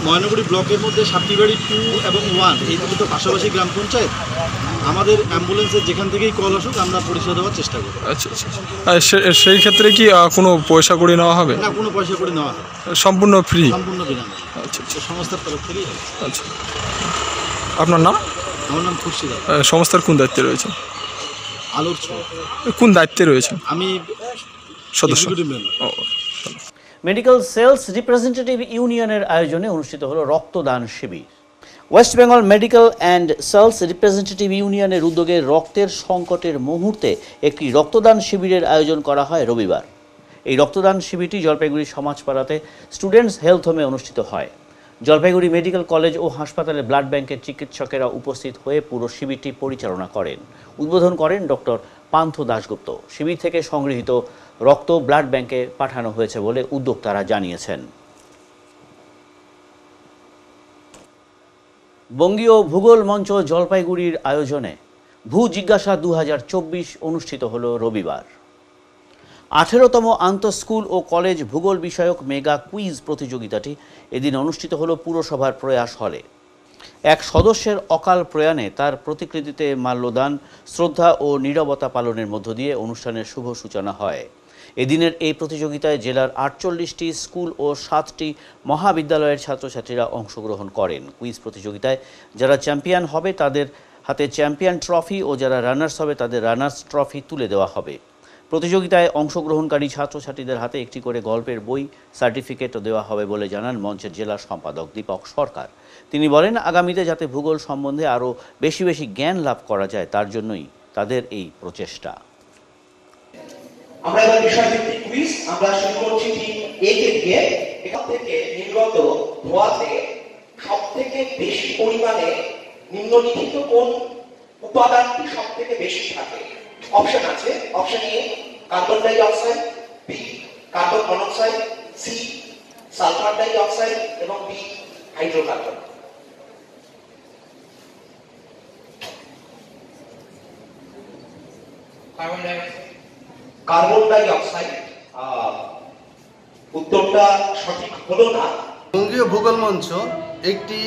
ময়নাগুড়ি ব্লকের মধ্যে সাপটিবাড়ি 2 এবং 1 এই দুটো পাশাপাশি গ্রাম পঞ্চায়েত। আমাদের অ্যাম্বুলেন্সের যেখান থেকেই কল আসুক আমরা পরিষেবা দেওয়ার চেষ্টা করি। আচ্ছা আচ্ছা। আর সেই ক্ষেত্রে কি কোনো পয়সা করে নেওয়া হবে? না, কোনো পয়সা করে নেওয়া হবে, সম্পূর্ণ ফ্রি, সম্পূর্ণ বিনামূল্যে। আচ্ছা আচ্ছা। সংস্থার তরফ থেকেই হবে। আচ্ছা, আপনার নাম? আমার নাম খুরশিদ। সংস্থার কোন দায়িত্বে রয়েছে? আলোর ছোঁয়া। কোন দায়িত্বে রয়েছেন? আমি সদস্য। মেডিকেল সেলস রিপ্রেজেন্টেটিভ ইউনিয়নের আয়োজনে অনুষ্ঠিত হলো রক্তদান শিবির। West Bengal medical and sales representative ইউনিয়নের উদ্যোগে রক্তের সংকটের মুহূর্তে একটি রক্তদান শিবিরের আয়োজন করা হয় রবিবার। এই রক্তদান শিবিরটি জলপাইগুড়ি সমাজপাড়াতে স্টুডেন্টস হেলথ হোমে অনুষ্ঠিত হয়। জলপাইগুড়ি মেডিকেল কলেজ ও হাসপাতালে ব্লাড ব্যাংকের চিকিৎসকেরা উপস্থিত হয়ে পুরো শিবিরটি পরিচালনা করেন। উদ্বোধন করেন ডক্টর পান্থ দাশগুপ্ত। শিবির থেকে সংগৃহীত রক্ত ব্লাড ব্যাংকে পাঠানো হয়েছে বলে উদ্যোক্তারা জানিয়েছেন। বঙ্গীয় ভূগোল মঞ্চ জলপাইগুড়ির আয়োজনে ভূ জিজ্ঞাসা 2024 অনুষ্ঠিত হল রবিবার। 18তম আন্তঃস্কুল ও কলেজ ভূগোল বিষয়ক মেগা কুইজ প্রতিযোগিতাটি এদিন অনুষ্ঠিত হল পুরসভার প্রয়াস হলে। এক সদস্যের অকাল প্রয়াণে তার প্রতিকৃতিতে মাল্যদান, শ্রদ্ধা ও নীরবতা পালনের মধ্য দিয়ে অনুষ্ঠানের শুভ সূচনা হয়। এদিনের এই প্রতিযোগিতায় জেলার 48টি স্কুল ও 7টি মহাবিদ্যালয়ের ছাত্রছাত্রীরা অংশগ্রহণ করেন। কুইজ প্রতিযোগিতায় যারা চ্যাম্পিয়ন হবে তাদের হাতে চ্যাম্পিয়ন ট্রফি ও যারা রানার্স হবে তাদের রানার্স ট্রফি তুলে দেওয়া হবে। প্রতিযোগিতায় অংশগ্রহণকারী ছাত্রছাত্রীদের হাতে একটি করে গল্পের বই, সার্টিফিকেটও দেওয়া হবে বলে জানান মঞ্চের জেলা সম্পাদক দীপক সরকার। তিনি বলেন, আগামীতে যাতে ভূগোল সম্বন্ধে আরও বেশি বেশি জ্ঞান লাভ করা যায় তার জন্যই তাদের এই প্রচেষ্টা। আমরা এবার বিষয়ভিত্তিক কুইজ আমরা শুরু করছি টিম এ কে দিয়ে। এখান থেকে নির্গত ধোঁয়াতে সবথেকে বেশি পরিমাণে নিম্নলিখিত কোন উপাদানটি সবথেকে বেশি থাকে? অপশন আছে। অপশন এ কার্বন ডাই অক্সাইড, B carbon monoxide, C sulphur ডাই অক্সাইড এবং ডি হাইড্রোকার্বন। কার্বন ডাই অক্সাইড উত্তরটা সঠিক হলো না। বঙ্গীয় ভূগোল মঞ্চ একটি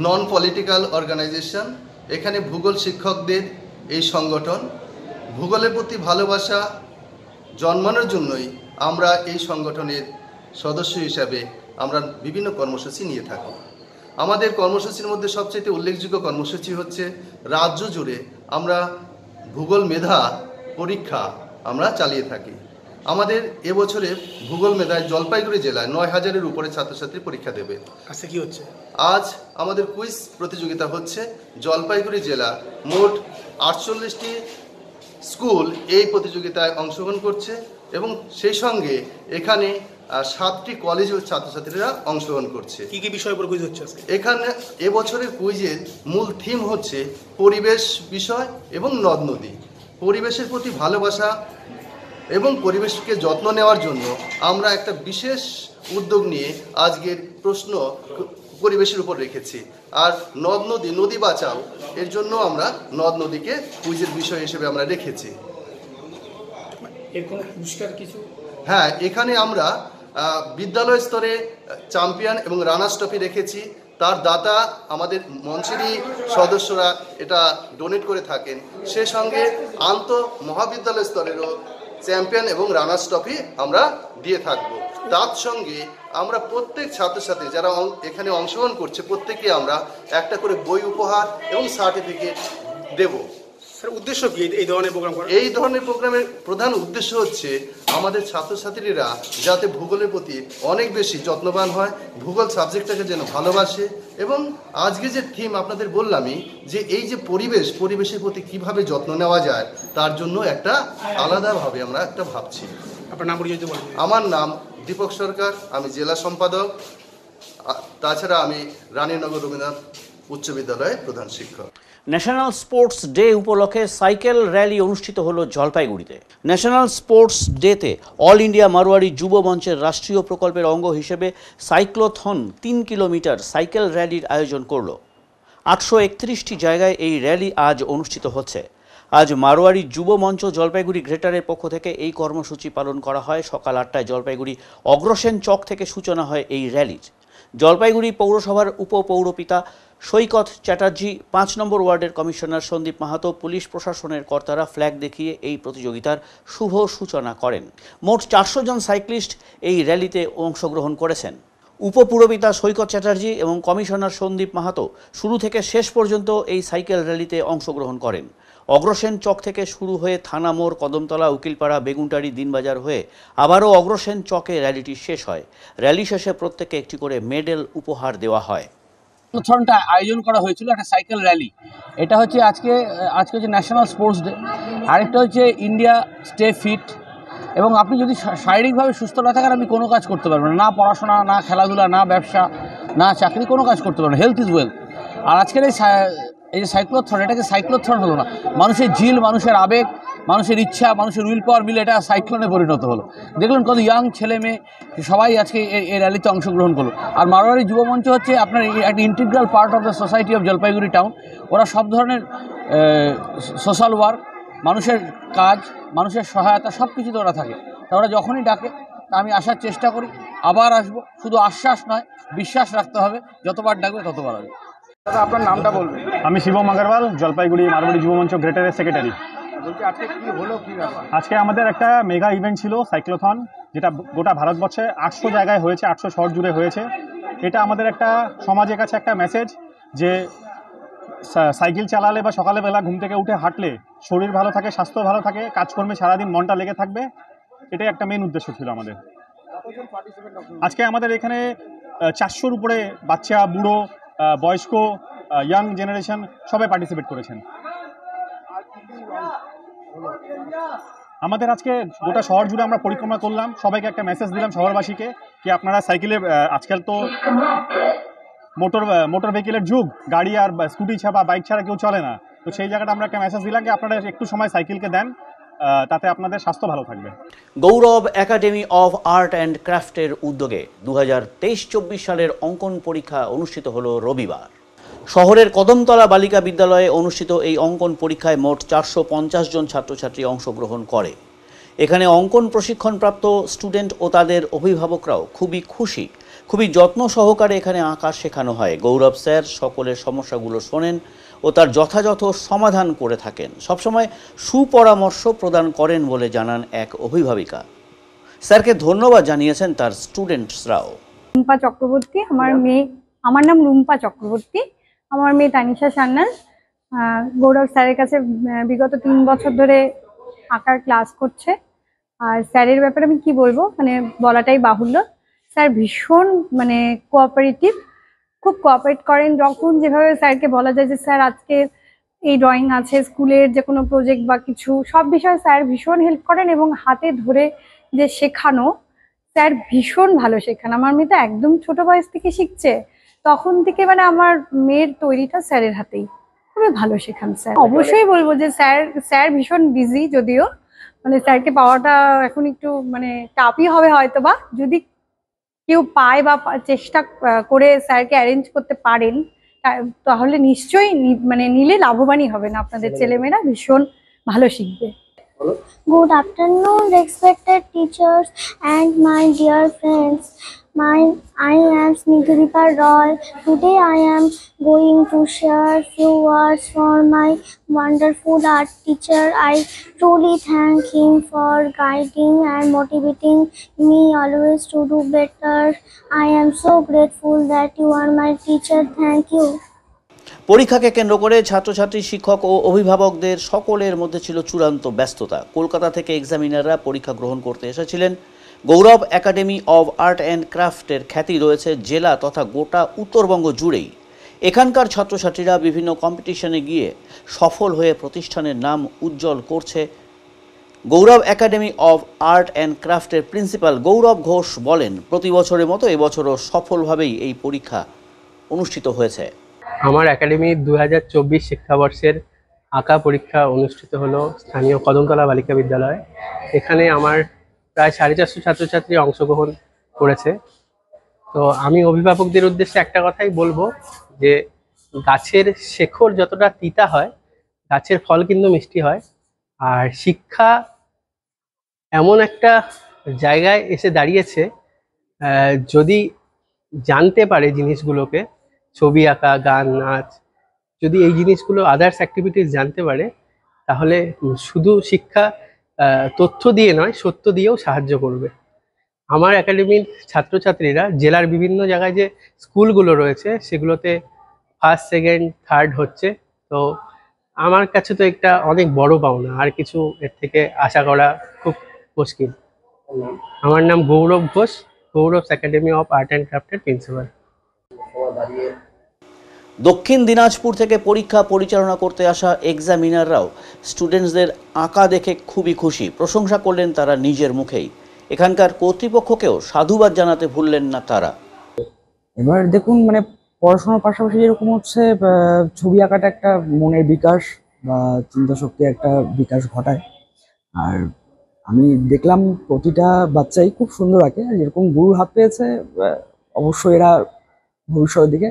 নন পলিটিক্যাল অর্গানাইজেশন। এখানে ভূগোল শিক্ষকদের এই সংগঠন। ভূগোলের প্রতি ভালোবাসা জন্মানোর জন্যই আমরা এই সংগঠনের সদস্য হিসাবে আমরা বিভিন্ন কর্মসূচি নিয়ে থাকি। আমাদের কর্মসূচির মধ্যে সবচেয়ে উল্লেখযোগ্য কর্মসূচি হচ্ছে রাজ্য জুড়ে আমরা ভূগোল মেধা পরীক্ষা আমরা চালিয়ে থাকি। আমাদের এবছরে ভূগোল মেধায় জলপাইগুড়ি জেলায় 9000-এর উপরে ছাত্রছাত্রী পরীক্ষা দেবে। আজকে কি হচ্ছে? আজ আমাদের কুইজ প্রতিযোগিতা হচ্ছে। জলপাইগুড়ি জেলা মোট 48টি স্কুল এই প্রতিযোগিতায় অংশগ্রহণ করছে এবং সেই সঙ্গে এখানে 7টি কলেজের ছাত্রছাত্রীরা অংশগ্রহণ করছে। কি কি বিষয়ের উপর কুইজ হচ্ছে? এখানে এবছরের কুইজের মূল থিম হচ্ছে পরিবেশ বিষয় এবং নদ নদী। পরিবেশের প্রতি ভালোবাসা এবং পরিবেশকে যত্ন নেওয়ার জন্য আমরা একটা বিশেষ উদ্যোগ নিয়ে আজকের প্রশ্ন পরিবেশের উপর রেখেছি। আর নদ নদী, নদী বাঁচাও, এর জন্য আমরা নদ নদীকে কুইজের বিষয় হিসেবে আমরা রেখেছি। এর কোনো পুরস্কার কিছু? হ্যাঁ, এখানে আমরা বিদ্যালয় স্তরে চ্যাম্পিয়ন এবং রানার্স ট্রফি রেখেছি। তার দাতা আমাদের মঞ্চেরই সদস্যরা এটা ডোনেট করে থাকেন। সে সঙ্গে আন্ত মহাবিদ্যালয় স্তরেরও চ্যাম্পিয়ন এবং রানার্স ট্রফি আমরা দিয়ে থাকব। তার সঙ্গে আমরা প্রত্যেক ছাত্রছাত্রী যারা এখানে অংশগ্রহণ করছে প্রত্যেকে আমরা একটা করে বই উপহার এবং সার্টিফিকেট দেব। স্যার, উদ্দেশ্য কি এই ধরনের প্রোগ্রাম করা? এই ধরনের প্রোগ্রামের প্রধান উদ্দেশ্য হচ্ছে আমাদের ছাত্রছাত্রীরা যাতে ভূগোলের প্রতি অনেক বেশি যত্নবান হয়, ভূগোল সাবজেক্টটাকে যেন ভালোবাসে। এবং আজকে যে থিম আপনাদের বললামই যে এই যে পরিবেশের প্রতি কিভাবে যত্ন নেওয়া যায় তার জন্য একটা আলাদাভাবে আমরা একটা ভাবছি। আপনার নাম পরিচয় বলুন। আমার নাম দীপক সরকার, আমি জেলা সম্পাদক। তাছাড়া আমি রানীনগর রবীন্দ্রনাথ উচ্চ বিদ্যালয়ের প্রধান শিক্ষক। ন্যাশনাল স্পোর্টস ডে উপলক্ষে সাইকেল র্যালি অনুষ্ঠিত হলো জলপাইগুড়িতে। ন্যাশনাল স্পোর্টস ডেতে অল ইন্ডিয়া মারোয়ারি যুব মঞ্চের রাষ্ট্রীয় প্রকল্পের অঙ্গ হিসেবে সাইক্লোথন 3 কিলোমিটার সাইকেল র্যালির আয়োজন করল। 831টি জায়গায় এই র্যালি আজ অনুষ্ঠিত হচ্ছে। আজ মারোয়ারি যুব মঞ্চ জলপাইগুড়ি গ্রেটারের পক্ষ থেকে এই কর্মসূচি পালন করা হয়। সকাল 8টায় জলপাইগুড়ি অগ্রসেন চক থেকে সূচনা হয় এই র্যালির। জলপাইগুড়ি পৌরসভার উপপৌরপিতা সৈকত চ্যাটার্জি, 5 নম্বর ওয়ার্ডের কমিশনার সন্দীপ মাহাতো, পুলিশ প্রশাসনের কর্তারা ফ্ল্যাগ দেখিয়ে এই প্রতিযোগিতার শুভ সূচনা করেন। মোট 400 জন সাইক্লিস্ট এই র্যালিতে অংশগ্রহণ করেছেন। উপপুরপিতা সৈকত চ্যাটার্জি এবং কমিশনার সন্দীপ মাহাতো শুরু থেকে শেষ পর্যন্ত এই সাইকেল র্যালিতে অংশগ্রহণ করেন। অগ্রসেন চক থেকে শুরু হয়ে থানা মোড়, কদমতলা, উকিলপাড়া, বেগুনটারি, দিনবাজার হয়ে আবারও অগ্রসেন চকে র্যালিটি শেষ হয়। র্যালি শেষে প্রত্যেককে একটি করে মেডেল উপহার দেওয়া হয়। সাইক্লোথনটা আয়োজন করা হয়েছিল, একটা সাইকেল র্যালি। এটা হচ্ছে আজকে হচ্ছে ন্যাশনাল স্পোর্টস ডে, আরেকটা হচ্ছে ইন্ডিয়া স্টে ফিট। এবং আপনি যদি শারীরিকভাবে সুস্থ না থাকেন আপনি কোনো কাজ করতে পারবেন না, পড়াশোনা, না খেলাধুলা, না ব্যবসা, না চাকরি, কোনো কাজ করতে পারবেন না। Health is wealth. আর আজকের এই যে সাইক্লোথন, এটাকে সাইক্লোথন হলো না, মানুষের জিল, মানুষের আবেগ, মানুষের ইচ্ছা, মানুষের উইল পাওয়ার মিলে এটা সাইক্লোনে পরিণত হলো। দেখলেন কত ইয়াং ছেলে মেয়ে সবাই আজকে এই র্যালিতে অংশগ্রহণ করলো। আর মারোয়ারি যুব মঞ্চ হচ্ছে আপনার একটা integral part of the society of Jalpaiguri town. ওরা সব ধরনের সোশ্যাল ওয়ার্ক, মানুষের কাজ, মানুষের সহায়তা সব কিছুতে ওরা থাকে। তা ওরা যখনই ডাকে তা আমি আসার চেষ্টা করি, আবার আসবো। শুধু আশ্বাস নয়, বিশ্বাস রাখতে হবে, যতবার ডাকবে ততবার আসবে। দাদা আপনার নামটা বলবেন? আমি শিবম আগরওয়াল, জলপাইগুড়ি মারোয়ারি যুব মঞ্চ গ্রেটারের সেক্রেটারি। বলছি আজকে কি হলো, কি ব্যাপার? আজকে আমাদের একটা মেগা ইভেন্ট ছিল সাইক্লোথন, যেটা গোটা ভারতবর্ষে 800 জায়গায় হয়েছে, 800 শহর জুড়ে হয়েছে। এটা আমাদের একটা সমাজের কাছে একটা মেসেজ যে সাইকেল চালালে বা সকালবেলা ঘুম থেকে উঠে হাঁটলে শরীর ভালো থাকে, স্বাস্থ্য ভালো থাকে, কাজকর্মে সারাদিন মনটা লেগে থাকবে। এটাই একটা মেন উদ্দেশ্য ছিল আমাদের। আজকে আমাদের এখানে 400-র উপরে বাচ্চা, বুড়ো, বয়স্ক, ইয়াং জেনারেশন সবাই পার্টিসিপেট করেছেন। আমাদের আজকে গোটা শহর জুড়ে আমরা পরিক্রমা করলাম, সবাইকে একটা মেসেজ দিলাম শহরবাসীকে কি আপনারা সাইকেলে, আজকাল তো মোটর ভেহিকেলের যুগ, গাড়ি আর স্কুটি ছাড়া বাইক ছাড়া কেউ চলে না। তো সেই জায়গাটা আমরা একটা মেসেজ দিলাম কি আপনারা একটু সময় সাইকেলকে দেন, তাতে আপনাদের স্বাস্থ্য ভালো থাকবে। গৌরব একাডেমি অফ আর্ট অ্যান্ড ক্রাফটের উদ্যোগে 2023-24 সালের অঙ্কন পরীক্ষা অনুষ্ঠিত হলো রবিবার। শহরের কদমতলা বালিকা বিদ্যালয়ে অনুষ্ঠিত এই অঙ্কন পরীক্ষায় মোট 450 জন ছাত্রছাত্রী অংশগ্রহণ করে। এখানে অঙ্কন প্রশিক্ষণপ্রাপ্ত স্টুডেন্ট ও তাদের অভিভাবকরাও খুবই খুশি। খুবই যত্ন সহকারে এখানে আঁকা শেখানো হয়। গৌরব স্যার সকলের সমস্যাগুলো শোনেন ও তার যথাযথ সমাধান করে থাকেন। সবসময় সুপরামর্শ প্রদান করেন বলে জানান এক অভিভাবিকা। স্যারকে ধন্যবাদ জানিয়েছেন তার স্টুডেন্টসরাও। রুম্পা চক্রবর্তী আমার মেয়ে, আমার নাম রুম্পা চক্রবর্তী, আমার মেয়ে তানিশা সান্যাল। গৌরব স্যারের কাছে বিগত 3 বছর ধরে আঁকার ক্লাস করছে। আর স্যারের ব্যাপারে আমি কি বলবো, মানে বলাটাই বাহুল্য। স্যার ভীষণ কোঅপারেটিভ, খুব কোঅপারেট করেন। যখন যেভাবে স্যারকে বলা যায় যে স্যার আজকে এই ড্রয়িং আছে, স্কুলের যে কোনো প্রজেক্ট বা কিছু, সব বিষয়ে স্যার ভীষণ হেল্প করেন এবং হাতে ধরে যে শেখানো, স্যার ভীষণ ভালো শেখান। আমার মেয়ে তো একদম ছোট বয়স থেকে শিখছে, তখন থেকে আমার মেয়ের তৈরিটা স্যারের হাতেই। খুবই ভালো শেখান স্যার। অবশ্যই বলবো যে স্যার ভীষণ বিজি, যদিও স্যারকে পাওয়াটা এখন একটু টাফই হবে হয়তো, বা যদি কেউ পায় বা চেষ্টা করে স্যারকে অ্যারেঞ্জ করতে পারেন তাহলে নিশ্চয়ই নিলে লাভবানই হবেন। আপনাদের ছেলেমেয়েরা ভীষণ ভালো শিখবে। Good afternoon, respected teachers and my dear friends. I am Snigdhika Roy. Today I am going to share few words for my wonderful art teacher. I truly thank him for guiding and motivating me always to do better. I am so grateful that you are my teacher. Thank you. পরীক্ষাকে কেন্দ্র করে ছাত্রছাত্রী, শিক্ষক ও অভিভাবকদের সকলের মধ্যে ছিল চূড়ান্ত ব্যস্ততা। কলকাতা থেকে এক্সামিনাররা পরীক্ষা গ্রহণ করতে এসেছিলেন। গৌরব একাডেমি অব আর্ট অ্যান্ড ক্রাফটের খ্যাতি রয়েছে জেলা তথা গোটা উত্তরবঙ্গ জুড়েই। এখানকার ছাত্রছাত্রীরা বিভিন্ন কম্পিটিশনে গিয়ে সফল হয়ে প্রতিষ্ঠানের নাম উজ্জ্বল করছে। Gaurav academy of art and ক্রাফটের প্রিন্সিপাল গৌরব ঘোষ বলেন, প্রতি বছরের মতো এবছরও সফলভাবেই এই পরীক্ষা অনুষ্ঠিত হয়েছে। আমার একাডেমি 2024 শিক্ষাবর্ষের আঁকা পরীক্ষা অনুষ্ঠিত হলো স্থানীয় কদমতলা বালিকা বিদ্যালয়ে। এখানে আমার প্রায় 450 ছাত্রছাত্রী অংশগ্রহণ করেছে। তো আমি অভিভাবকদের উদ্দেশ্যে একটা কথাই বলবো যে গাছের শেকড় যতটা তিতা হয়, গাছের ফল কিন্তু মিষ্টি হয়। আর শিক্ষা এমন একটা জায়গায় এসে দাঁড়িয়েছে, যদি জানতে পারে জিনিসগুলোকে, ছবি আঁকা, গান, নাচ, যদি এই জিনিসগুলো আদার্স অ্যাক্টিভিটিস জানতে পারে তাহলে শুধু শিক্ষা তথ্য দিয়ে নয়, সত্য দিয়েও সাহায্য করবে। আমার একাডেমির ছাত্রছাত্রীরা জেলার বিভিন্ন জায়গায় যে স্কুলগুলো রয়েছে সেগুলোতে ফার্স্ট, সেকেন্ড, থার্ড হচ্ছে। তো আমার কাছে তো একটা অনেক বড় পাওনা, আর কিছু এর থেকে আশা করা খুব মুশকিল। আমার নাম Gaurav Ghosh, Gaurav academy of art and ক্রাফটের প্রিন্সিপাল। দক্ষিণ দিনাজপুর থেকে পরীক্ষা পরিচালনা করতে আসা এক্সামিনাররাও স্টুডেন্টসদের আঁকা দেখে খুবই খুশি, প্রশংসা করলেন তারা নিজের মুখেই। এখানকার কর্তৃপক্ষকেও সাধুবাদ জানাতে ভুললেন না তারা। এবার দেখুন, মানে পড়াশোনার পাশাপাশি যেরকম হচ্ছে ছবি আঁকাটা একটা মনের বিকাশ বা চিন্তা শক্তির একটা বিকাশ ঘটায়। আর আমি দেখলাম প্রতিটা বাচ্চাই খুব সুন্দর আঁকে, যেরকম গুরুর হাত পেয়েছে অবশ্যই এরা ভবিষ্যতের দিকে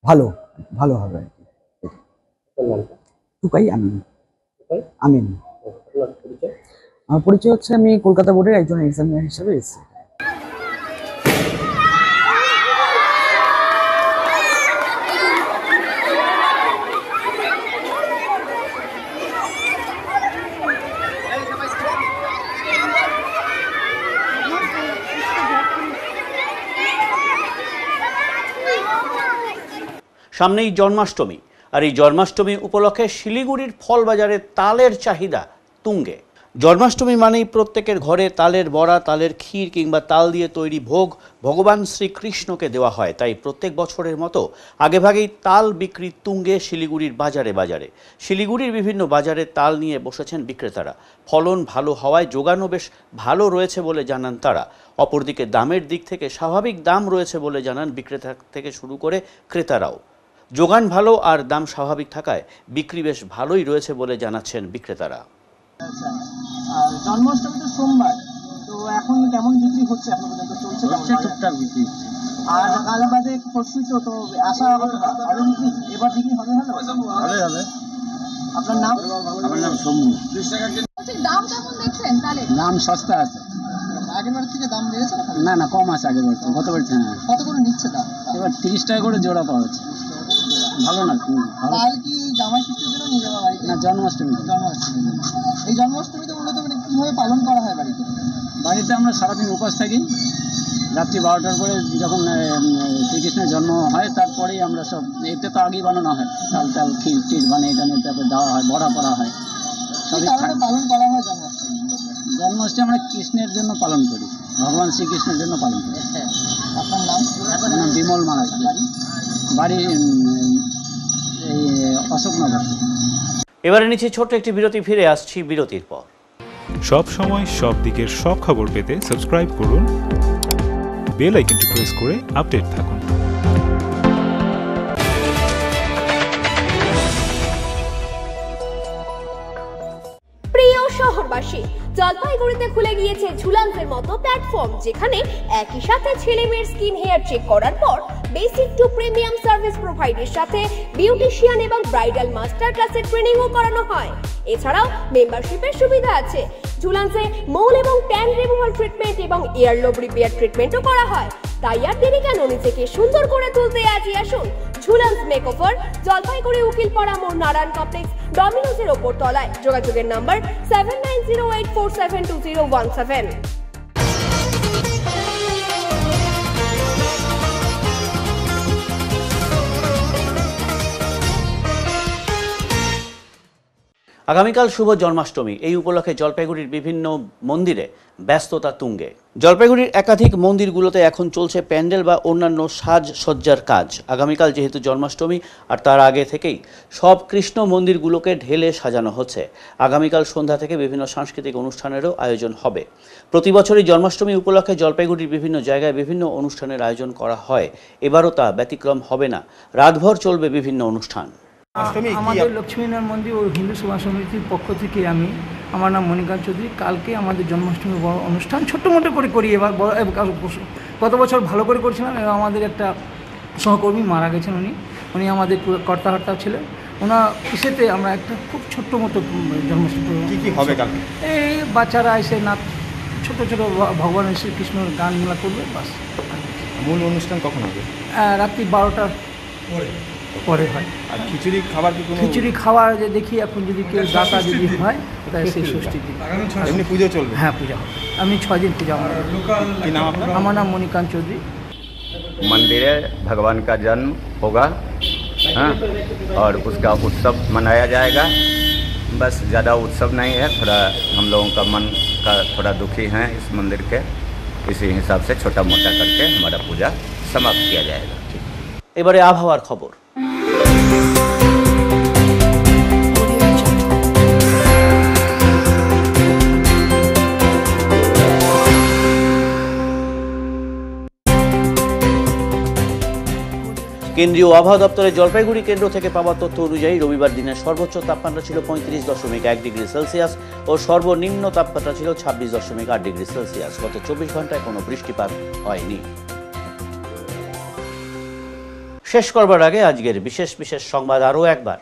ভালো ভালো হবে আর কি। টুকাই আমিন। আমিন। আমার পরিচয় হচ্ছে, আমি কলকাতা বোর্ডের একজন এক্সামিনার হিসেবে এসেছি। সামনেই জন্মাষ্টমী, আর এই জন্মাষ্টমী উপলক্ষে শিলিগুড়ির ফল বাজারে তালের চাহিদা তুঙ্গে। জন্মাষ্টমী মানেই প্রত্যেকের ঘরে তালের বড়া, তালের ক্ষীর কিংবা তাল দিয়ে তৈরি ভোগ ভগবান শ্রীকৃষ্ণকে দেওয়া হয়। তাই প্রত্যেক বছরের মতো আগেভাগেই তাল বিক্রি তুঙ্গে শিলিগুড়ির বাজারে বাজারে। শিলিগুড়ির বিভিন্ন বাজারে তাল নিয়ে বসেছেন বিক্রেতারা। ফলন ভালো হওয়ায় যোগানও বেশ ভালো রয়েছে বলে জানান তারা। অপরদিকে দামের দিক থেকে স্বাভাবিক দাম রয়েছে বলে জানান বিক্রেতা থেকে শুরু করে ক্রেতারাও। যোগান ভালো আর দাম স্বাভাবিক থাকায় বিক্রি বেশ ভালোই রয়েছে বলে জানাচ্ছেন বিক্রেতারা। জন্মাষ্টমী তো সোমবার, তো এখন কেমন বিক্রি হচ্ছে এখন পর্যন্ত? চলছে টুকটাক বিক্রি। আর আলাবাদে পরশুই তো আশা হবে বিক্রি, এবার বিক্রি হবে ভালোই হবে। আপনার নাম? আমার নাম সৌম্য। দাম কেমন দেখছেন তাহলে? দাম সস্তা আছে, আগের বার থেকে দাম বেড়েছে? না কম আছে আগের বছর, গত বছর। কত করে নিচ্ছে দাম? এবার 30 টাকা করে জোড়া পাওয়া যাচ্ছে। ভালো না? তাল কি জামাই ষষ্ঠীর জন্য নিয়ে যাওয়া বাড়িতে? না, জন্মাষ্টমী। এই জন্মাষ্টমীতে মূলত মানে কিভাবে পালন করা হয় বাড়িতে? বাড়িতে আমরা সারাদিন উপোস থাকি। রাত্রি 12টার পরে যখন শ্রীকৃষ্ণের জন্ম হয় তারপরেই আমরা সব, এতে তো আগেই বানানো হয়, তাল ক্ষীর টির বানিয়ে টানিয়ে তারপরে দেওয়া হয়, বড়া করা হয়। সবই পালন করা হয় জন্মাষ্টমী? জন্মাষ্টমী আমরা কৃষ্ণের জন্য পালন করি, ভগবান শ্রীকৃষ্ণের জন্য পালন করি। আপনার নাম? আমার নাম বিমল মারাস, বাড়ি এই অশোকনগর। এবারে নিচে ছোট্ট একটি বিরতি, ফিরে আসছি বিরতির পর। সব সময় সব দিকের সব খবর পেতে সাবস্ক্রাইব করুন, বেল আইকনটি প্রেস করে আপডেট থাকুন। প্রিয় শহরবাসী, জলপাইগুড়িতে খুলে গিয়েছে ঝুলান্সের মতো প্ল্যাটফর্ম, যেখানে একই সাথে ছেলে মেয়ের স্কিন হেয়ার চেক করার পর বেসিক টু প্রিমিয়াম সার্ভিস প্রোভাইডের সাথে বিউটিশিয়ান এবং ব্রাইডাল মাস্টার ক্লাসের ট্রেনিংও করানো হয়। এছাড়াও মেম্বারশিপের সুবিধা আছে। ঝুলান্সে মৌল এবং ট্যান রিমুভাল ট্রিটমেন্ট এবং ইয়ারলোব রিপেয়ার ট্রিটমেন্টও করা হয়। তাই আর দেরি কেন, নিজেকে সুন্দর করে তুলতে আজই আসুন ঝুলান্স মেকওভার, জলপাইগুড়ি উকিলপাড়া মোড়, নারায়ণ কমপ্লেক্স, ডমিনোজের ওপর তলায়। যোগাযোগের নাম্বার 7908472017। আগামীকাল শুভ জন্মাষ্টমী, এই উপলক্ষে জলপাইগুড়ির বিভিন্ন মন্দিরে ব্যস্ততা তুঙ্গে। জলপাইগুড়ির একাধিক মন্দিরগুলোতে এখন চলছে প্যান্ডেল বা অন্যান্য সাজসজ্জার কাজ। আগামীকাল যেহেতু জন্মাষ্টমী, আর তার আগে থেকেই সব কৃষ্ণ মন্দিরগুলোকে ঢেলে সাজানো হচ্ছে। আগামীকাল সন্ধ্যা থেকে বিভিন্ন সাংস্কৃতিক অনুষ্ঠানেরও আয়োজন হবে। প্রতি বছরই জন্মাষ্টমী উপলক্ষে জলপাইগুড়ির বিভিন্ন জায়গায় বিভিন্ন অনুষ্ঠানের আয়োজন করা হয়। এবারও তা ব্যতিক্রম হবে না, রাতভর চলবে বিভিন্ন অনুষ্ঠান। আমাদের লক্ষ্মীনারায়ণ মন্দির ও হিন্দু সভা সমিতির পক্ষ থেকে আমার নাম মণিকান্ত চৌধুরী। কালকে আমাদের জন্মাষ্টমী বড় অনুষ্ঠান ছোট্ট মোটো করে করি। এবার গত বছর ভালো করে করছিলাম। আমাদের একটা সহকর্মী মারা গেছেন, উনি আমাদের কর্তাহর্তা ছিলেন। ওনার ইসেতে আমরা একটা খুব ছোট্ট মতো জন্মাষ্টমী কী হবে কালকে? এই বাচ্চারা এসে নাচ, ছোটো ছোটো ভগবান শ্রীকৃষ্ণের গানগুলো করবে, বাস। মূল অনুষ্ঠান কখন হবে? রাত্রি 12টার পরে হয়। আর খিচুড়ি খাবার কি কোনো খিচুড়ি খাওয়ার যে দেখি এখন যদি কেউ দাতা যদি হয় তাহলে সেই ষষ্ঠীর দিন এমনি পুজো চলবে? হ্যাঁ পূজা হবে। আমি 6 দিন পূজা আমার। কি নাম আপনার? আমার নাম মণিকান্ত চৌধুরী। मंदिर है, भगवान का जन्म होगा, हाँ, और उसका उत्सव मनाया जाएगा। बस ज़्यादा उत्सव नहीं है, थोड़ा हम लोगों का मन का थोड़ा दुखी हैं इस मंदिर के, इसी हिसाब से छोटा मोटा करके हमारा पूजा समाप्त किया जाएगा। এবারে আবহাওয়ার খবর। কেন্দ্রীয় আবহাওয়া দপ্তরের জলপাইগুড়ি কেন্দ্র থেকে পাওয়া তথ্য অনুযায়ী রবিবার দিনের সর্বোচ্চ তাপমাত্রা ছিল 35.1 ডিগ্রি সেলসিয়াস ও সর্বনিম্ন তাপমাত্রা ছিল 26.8 ডিগ্রি সেলসিয়াস। গত 24 ঘন্টায় কোনো বৃষ্টিপাত হয়নি। শেষ করবার আগে আজকের বিশেষ বিশেষ সংবাদ আরও একবার।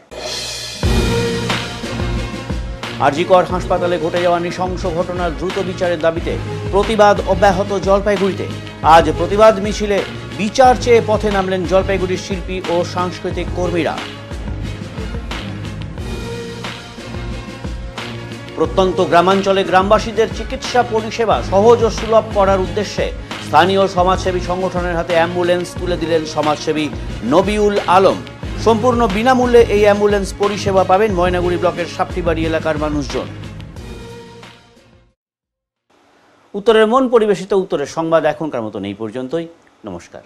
আরজিকর হাসপাতালে ঘটে যাওয়া নৃশংস ঘটনার দ্রুত বিচারের দাবিতে প্রতিবাদ অব্যাহত জলপাইগুড়িতে। আজ প্রতিবাদ মিছিলে বিচার চেয়ে পথে নামলেন জলপাইগুড়ির শিল্পী ও সাংস্কৃতিক কর্মীরা। প্রত্যন্ত গ্রামাঞ্চলে গ্রামবাসীদের চিকিৎসা পরিষেবা সহজ ও সুলভ করার উদ্দেশ্যে স্থানীয় সমাজসেবী সংগঠনের হাতে অ্যাম্বুলেন্স তুলে দিলেন সমাজসেবী নবিউল আলম। সম্পূর্ণ বিনামূল্যে এই অ্যাম্বুলেন্স পরিষেবা পাবেন ময়নাগুড়ি ব্লকের সাপটিবাড়ি এলাকার মানুষজন। উত্তরের মন পরিবেশিত উত্তরের সংবাদ এখনকার মতন এই পর্যন্তই। নমস্কার।